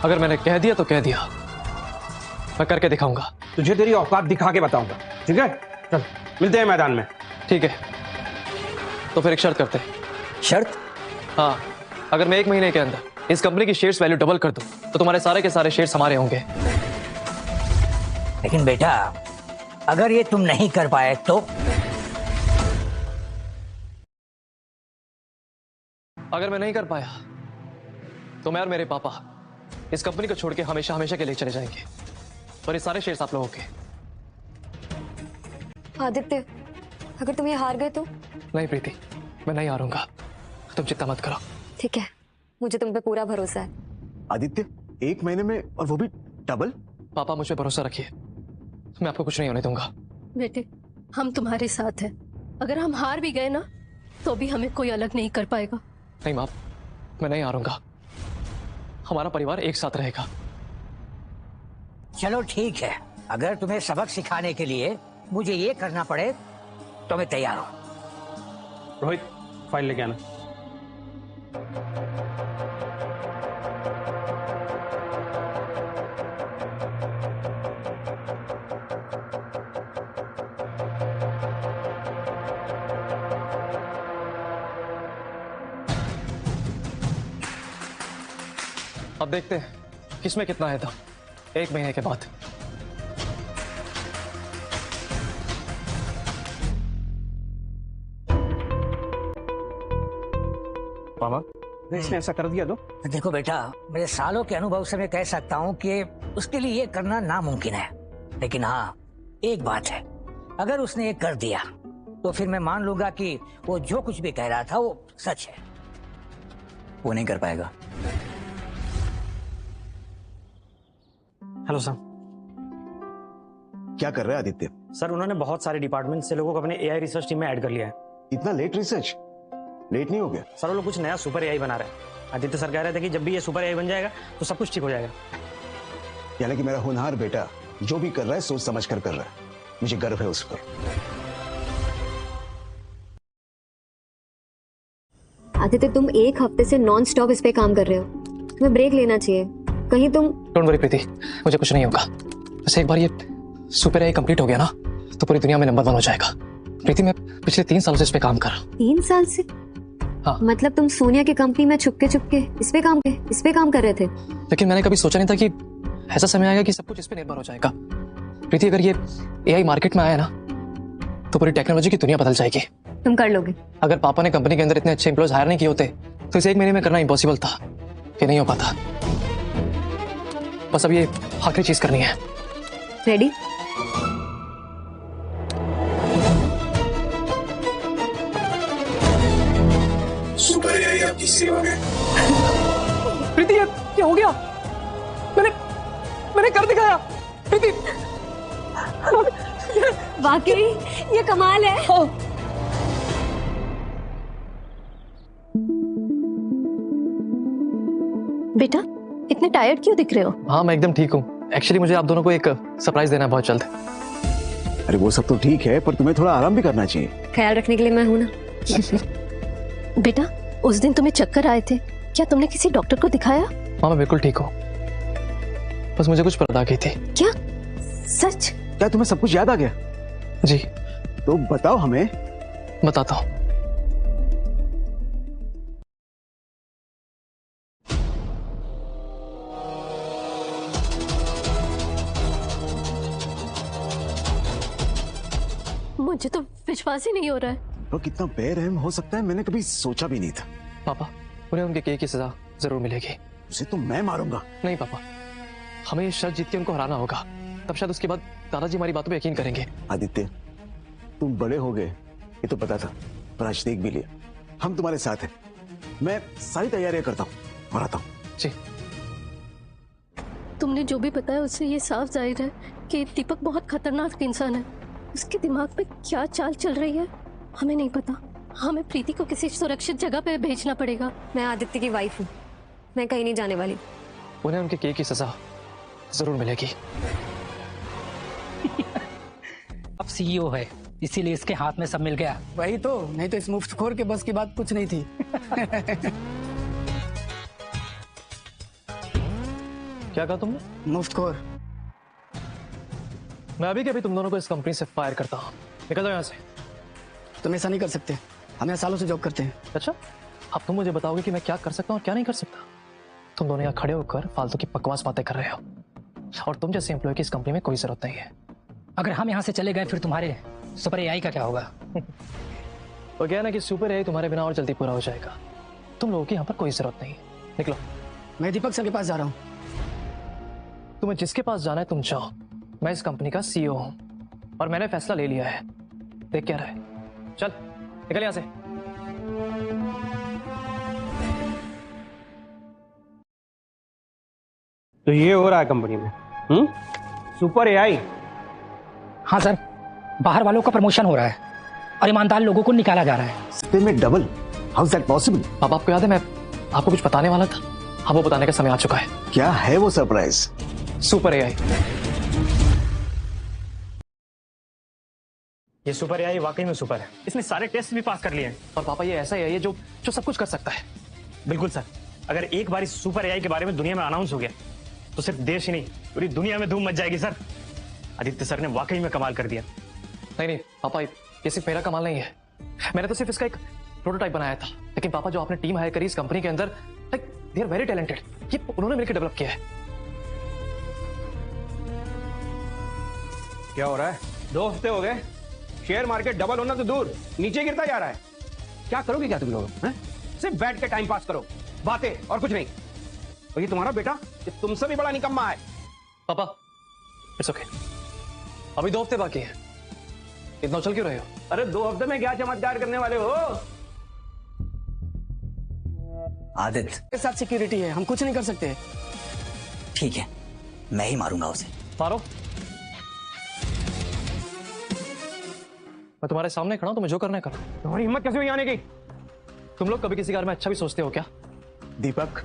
S3: अगर मैंने कह दिया तो कह दिया, मैं करके दिखाऊंगा।
S18: तुझे तेरी औकात दिखा के बताऊंगा, ठीक है? चल मिलते हैं मैदान में।
S3: ठीक है, तो फिर एक शर्त करते हैं।
S6: शर्त?
S3: हाँ, अगर मैं 1 महीने के अंदर इस कंपनी की शेयर्स वैल्यू डबल कर दूं, तो तुम्हारे सारे के सारे शेयर्स हमारे होंगे।
S17: लेकिन बेटा, अगर ये तुम नहीं कर पाए तो?
S3: अगर मैं नहीं कर पाया तो मैं और मेरे पापा इस कंपनी को छोड़ के हमेशा हमेशा के लिए चले जाएंगे, और ये सारे शेयर्स आप लोगों के।
S4: आदित्य, अगर तुम ये हार गए तो?
S3: नहीं प्रीति, मैं नहीं हारूंगा, तुम चिंता मत करो।
S4: ठीक है, मुझे तुम पे पूरा भरोसा है।
S14: आदित्य, 1 महीने में, और वो भी डबल?
S3: पापा मुझ पे भरोसा रखिए, मैं आपको कुछ नहीं होने दूंगा।
S11: बेटे, हम तुम्हारे साथ हैं। अगर हम हार भी गए ना, तो भी हमें कोई अलग नहीं कर पाएगा।
S3: नहीं माँ, मैं नहीं हारूंगा, हमारा परिवार एक साथ रहेगा।
S17: चलो ठीक है, अगर तुम्हें सबक सिखाने के लिए मुझे ये करना पड़े तो मैं तैयार हूं।
S18: रोहित, फाइल लेके आना।
S3: अब देखते हैं किसमें कितना है दम 1 महीने के बाद।
S18: मामा, इसने ऐसा कर दिया तो?
S17: देखो बेटा, मेरे सालों के अनुभव से मैं कह सकता हूँ कि उसके लिए ये करना नामुमकिन है। लेकिन हाँ, एक बात है, अगर उसने ये कर दिया तो फिर मैं मान लूंगा कि वो जो कुछ भी कह रहा था वो सच है।
S6: वो नहीं कर पाएगा।
S7: Hello sir.
S14: क्या कर रहे हैं आदित्य?
S7: सर, उन्होंने बहुत सारे डिपार्टमेंट से लोगों को अपने एआई रिसर्च टीम में ऐड कर लिया है।
S14: इतना लेट रिसर्च? लेट नहीं हो गया?
S7: सर, वो लोग कुछ नया सुपर एआई बना रहे हैं। आदित्य सर कह रहे थे कि जब भी ये सुपर एआई बन जाएगा तो सब कुछ ठीक हो जाएगा।
S14: यानी कि मेरा होनहार बेटा जो भी कर रहा है सोच समझ कर रहा है, मुझे गर्व है उस पर।
S4: आदित्य, तुम 1 हफ्ते से नॉन स्टॉप इस पे काम कर रहे हो, तुम्हें ब्रेक लेना चाहिए। कहीं तुम...
S3: डोंट वरी प्रीति, मुझे कुछ नहीं होगा। बस एक बार ये सुपर एआई कंप्लीट हो गया ना, तो पूरी दुनिया में नंबर 1 हो जाएगा। प्रीति, मैं पिछले 3 सालों से इस पे काम कर रहा हूँ।
S4: 3 साल से?
S3: हाँ।
S4: मतलब तुम सोनिया की कंपनी में छुपके इस पे काम कर रहे थे?
S3: लेकिन मैंने कभी सोचा नहीं था कि ऐसा समय आएगा कि सब कुछ इस पे निर्भर हो जाएगा। प्रीति, अगर ये एआई मार्केट में आया ना, तो पूरी टेक्नोलॉजी की दुनिया बदल जाएगी।
S4: तुम कर लोगे।
S3: अगर पापा ने कंपनी के अंदर इतने अच्छे एम्प्लॉयज हायर नहीं किए होते तो इसे 1 महीने में करना इम्पॉसिबल था, ये नहीं हो पाता। बस अब ये आखिरी चीज करनी है।
S4: रेडी?
S10: सुपर एआई आपकी सेवा में।
S3: प्रीति, ये हो गया। मैंने कर दिखाया। प्रीति,
S4: वाकई ये कमाल है।
S11: बेटा इतने टायर्ड क्यों दिख रहे हो?
S3: हाँ मैं एकदम ठीक हूँ। एक्चुअली मुझे आप दोनों को एक सरप्राइज देना है बहुत जल्द।
S14: अरे वो सब तो ठीक है, पर तुम्हें थोड़ा आराम भी करना चाहिए।
S4: ख्याल रखने के लिए मैं हूं ना।
S11: बेटा उस दिन तुम्हें चक्कर आए थे, क्या तुमने किसी डॉक्टर को दिखाया?
S3: हाँ मैं बिल्कुल ठीक हूँ, बस मुझे कुछ पता गई थी।
S11: क्या सच?
S14: क्या तुम्हें सब कुछ याद आ गया?
S3: जी।
S14: तो बताओ हमें।
S3: बताता हूँ।
S11: मुझे तो विश्वास ही नहीं हो रहा है।
S14: वो कितना बेरहम हो सकता है, मैंने कभी सोचा भी नहीं था।
S3: पापा, उन्हें उनके किए की सजा जरूर मिलेगी।
S14: उसे तो मैं मारूंगा।
S3: नहीं पापा, हमें ये शर्त जीत के उनको हराना होगा, तब शायद उसके बाद दादाजी हमारी बातों पे यकीन करेंगे।
S14: आदित्य, तुम बड़े हो गए ये तो पता था, पर आज देख भी लिया। हम तुम्हारे साथ हैं। मैं सारी तैयारियां करता हूँ और आता हूँ।
S3: जी।
S11: तुमने जो भी बताया उससे ये साफ जाहिर है कि दीपक बहुत खतरनाक इंसान है। उसके दिमाग में क्या चाल चल रही है हमें नहीं पता। हमें प्रीति को किसी सुरक्षित जगह पे भेजना पड़ेगा।
S4: मैं आदित्य की वाइफ हूँ, मैं कहीं नहीं जाने वाली।
S3: उन्हें उनके किए की सजा जरूर मिलेगी।
S20: अब सीईओ है, इसीलिए इसके हाथ में सब मिल गया।
S2: वही तो, नहीं तो इस मुफ्तखोर के बस की बात कुछ नहीं थी।
S3: क्या कहा तुमने?
S2: मुफ्तखोर।
S3: मैं अभी के अभी तुम दोनों को इस कंपनी से फायर करता हूँ। निकल जाओ यहाँ से।
S2: तुम ऐसा नहीं कर सकते, हम यहाँ सालों से जॉब करते हैं।
S3: अच्छा, अब तुम मुझे बताओगे कि मैं क्या कर सकता हूँ और क्या नहीं कर सकता? तुम दोनों यहाँ खड़े होकर फालतू की बकवास बातें कर रहे हो, और तुम जैसे एम्प्लॉय की इस कंपनी में कोई जरूरत नहीं है।
S20: अगर हम यहाँ से चले गए फिर तुम्हारे सुपर एआई का क्या होगा?
S3: वो क्या है ना कि सुपर एआई तुम्हारे बिना और जल्दी पूरा हो जाएगा। तुम लोगों की यहाँ पर कोई जरूरत नहीं है। निकलो।
S2: मैं दीपक सर के पास जा रहा हूँ।
S3: तुम्हें जिसके पास जाना है तुम जाओ। मैं इस कंपनी का सीईओ हूँ और मैंने फैसला ले लिया है। देख क्या रहा है, चल निकल यहाँ से।
S18: तो ये हो रहा है कंपनी में। Super AI.
S20: हाँ सर, बाहर वालों का प्रमोशन हो रहा है और ईमानदार लोगों को निकाला जा रहा है।
S14: में double, how is that possible?
S3: अब आपको याद है मैं आपको कुछ बताने वाला था, अब वो बताने का समय आ चुका है।
S14: क्या है वो सरप्राइज?
S3: Super AI.
S5: ये सुपर एआई वाकई में सुपर है। इसने सारे टेस्ट भी पास कर लिए हैं।
S3: और पापा ये ऐसा एआई है जो सब कुछ कर सकता है।
S5: बिल्कुल सर, अगर एक बार इस सुपर एआई के बारे में दुनिया में अनाउंस हो गया तो सिर्फ देश ही नहीं पूरी दुनिया में धूम मच जाएगी सर। आदित्य सर ने वाकई में कमाल कर दिया।
S3: नहीं पापा, ये सिर्फ मेरा कमाल नहीं है। मैंने तो सिर्फ इसका एक प्रोटोटाइप बनाया था, लेकिन पापा जो आपने टीम हायर करी इस कंपनी के अंदर, like they are very talented. ये उन्होंने मिलकर डेवलप किया है।
S18: क्या हो रहा है? 2 हफ्ते हो गए, शेयर मार्केट डबल होना तो दूर नीचे गिरता जा रहा है। क्या करोगे क्या तुम लोग? सिर्फ बैठ के टाइम पास करो, बातें और कुछ नहीं। और ये तुम्हारा बेटा ये तुमसे भी बड़ा निकम्मा है।
S3: पापा इट्स ओके, अभी 2 हफ्ते बाकी हैं। इतना उछल क्यों रहे हो?
S18: अरे 2 हफ्ते में क्या चमत्कार करने वाले हो?
S6: आदित्य
S2: के साथ सिक्योरिटी है, हम कुछ नहीं कर सकते।
S6: ठीक है, मैं ही मारूंगा उसे।
S3: मारो। मैं तुम्हारे सामने खड़ा हूं, तुम्हें जो करना है करो।
S18: तुम्हारी हिम्मत कैसे हुई आने की?
S3: तुम लोग कभी किसी के बारे में अच्छा भी सोचते हो क्या?
S14: दीपक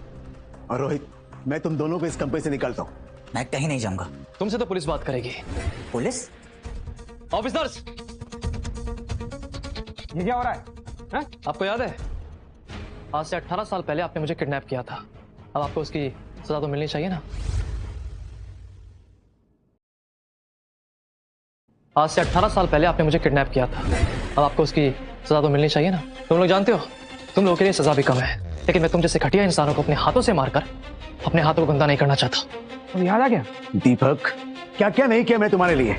S14: और रोहित, मैं तुम दोनों को इस कंपनी से निकालता हूँ।
S6: मैं कहीं नहीं जाऊंगा।
S3: तुमसे तो पुलिस बात करेगी।
S6: पुलिस?
S3: ऑफिसर्स,
S18: ये क्या हो रहा है?
S3: आपको याद है आज से 18 साल पहले आपने मुझे किडनैप किया था। अब आपको उसकी सजा तो मिलनी चाहिए ना। आज से 18 साल पहले आपने मुझे किडनैप किया था, अब आपको उसकी सजा तो मिलनी चाहिए ना। तुम लोग जानते हो तुम लोगों के लिए सजा भी कम है, लेकिन मैं तुम जैसे घटिया इंसानों को अपने हाथों से मारकर अपने हाथों को गंदा नहीं करना चाहता।
S18: तो याद आ गया?
S14: दीपक, क्या क्या नहीं किया मैं तुम्हारे लिए,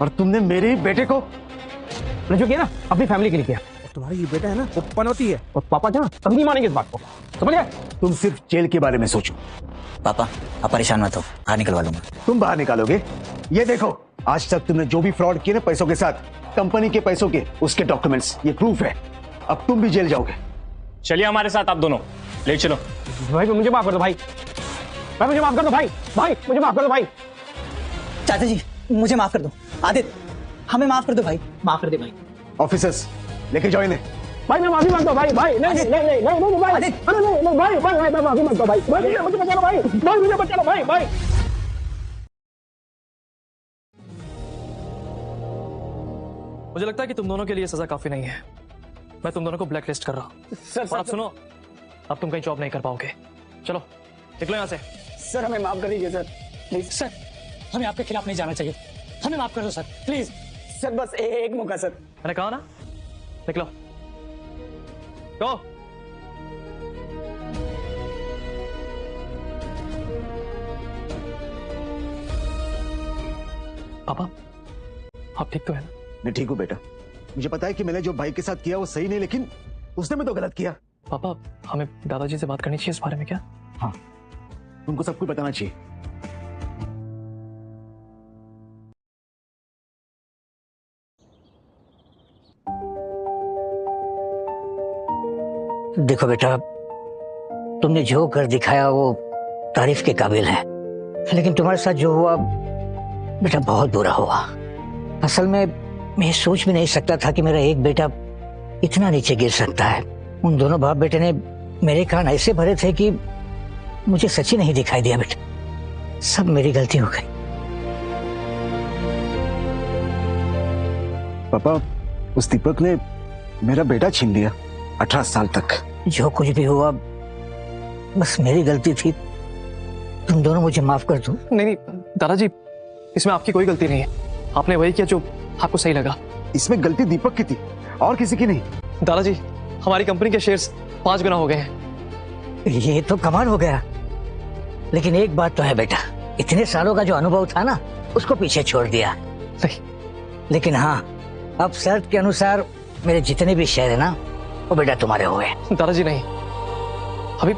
S14: और तुमने मेरे बेटे को
S18: मैंने जो किया ना अपनी फैमिली के लिए किया।
S14: तुम्हारा ये बेटा है ना वो पनौती है
S18: और पापा क्या कभी नहीं मानेंगे इस बात को, समझ गए?
S14: तुम सिर्फ जेल के बारे में सोचो।
S6: पापा आप परेशान मत हो, बाहर निकलवा लूंगा।
S14: तुम बाहर निकालोगे? ये देखो, आज तक तुमने जो भी फ्रॉड किए ना पैसों के साथ, कंपनी के पैसों के, उसके डॉक्यूमेंट्स, ये प्रूफ है। अब तुम भी जेल जाओगे।
S9: चलिए हमारे साथ आप दोनों, ले चलो।
S18: भाई मुझे माफ कर दो भाई, भाई मुझे माफ कर दो भाई, भाई मुझे माफ कर दो भाई।
S6: चाचा जी मुझे माफ कर दो। आदित्य हमें माफ कर दो भाई, माफ कर दे भाई।
S14: ऑफिसर्स लेके जाओ इन्हें।
S18: भाई मैं माफी मांगता हूँ भाई, भाई नहीं नहीं नहीं नहीं नहीं भाई, अरे नहीं भाई भाई मैं माफी मांगता हूँ भाई, भाई मुझे बचा लो भाई, भाई मुझे बचा लो भाई, भाई।
S3: मुझे लगता है कि तुम दोनों के लिए सजा काफी नहीं है। मैं तुम दोनों को ब्लैक लिस्ट कर रहा हूँ।
S18: सर
S3: अब सुनो, अब तुम कहीं जॉब नहीं कर पाओगे। चलो निकलो यहाँ से।
S18: सर हमें माफ कर दीजिए सर, प्लीज।
S20: सर हमें आपके खिलाफ नहीं जाना चाहिए, हमें माफ कर दो सर प्लीज।
S18: सर बस एक मौका सर।
S3: मैंने कहा ना, निकलो। गो। पापा आप ठीक तो है ना?
S14: मैं ठीक हूँ बेटा, मुझे पता है कि मैंने जो भाई के साथ किया वो सही नहीं, लेकिन उसने भी तो गलत किया।
S3: पापा हमें दादाजी से बात करनी चाहिए इस बारे में क्या?
S14: हाँ उनको सब कुछ बताना चाहिए।
S17: देखो बेटा, तुमने जो कर दिखाया वो तारीफ के काबिल है, लेकिन तुम्हारे साथ जो हुआ बेटा बहुत बुरा हुआ। असल में मैं सोच भी नहीं सकता था कि मेरा एक बेटा इतना नीचे गिर सकता है। उन दोनों बाप बेटे ने मेरे कान ऐसे भरे थे कि मुझे सच ही नहीं दिखाई दिया बेटा। सब मेरी गलती हो गई।
S14: पापा उस दीपक ने मेरा बेटा छीन लिया 18 साल तक।
S17: जो कुछ भी हुआ बस मेरी गलती थी, तुम दोनों मुझे माफ कर दो।
S3: नहीं नहीं दादाजी, इसमें आपकी कोई गलती नहीं है। आपने वही किया जो आपको सही लगा।
S14: इसमें गलती दीपक की थी और किसी की नहीं।
S3: दादाजी हमारी कंपनी के शेयर्स 5 गुना हो गए हैं।
S17: ये तो कमाल हो गया, लेकिन एक बात तो है बेटा, इतने सालों का जो अनुभव था ना उसको पीछे छोड़ दिया।
S3: नहीं
S17: लेकिन हाँ, अब शर्त के अनुसार मेरे जितने भी शेयर है ना वो बेटा तुम्हारे हुए।
S3: दादाजी नहीं, अभी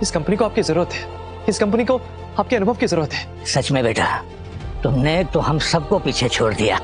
S3: इस कंपनी को आपकी जरूरत है, इस कंपनी को आपके अनुभव की जरूरत है।
S17: सच में बेटा, तुमने तो हम सबको पीछे छोड़ दिया।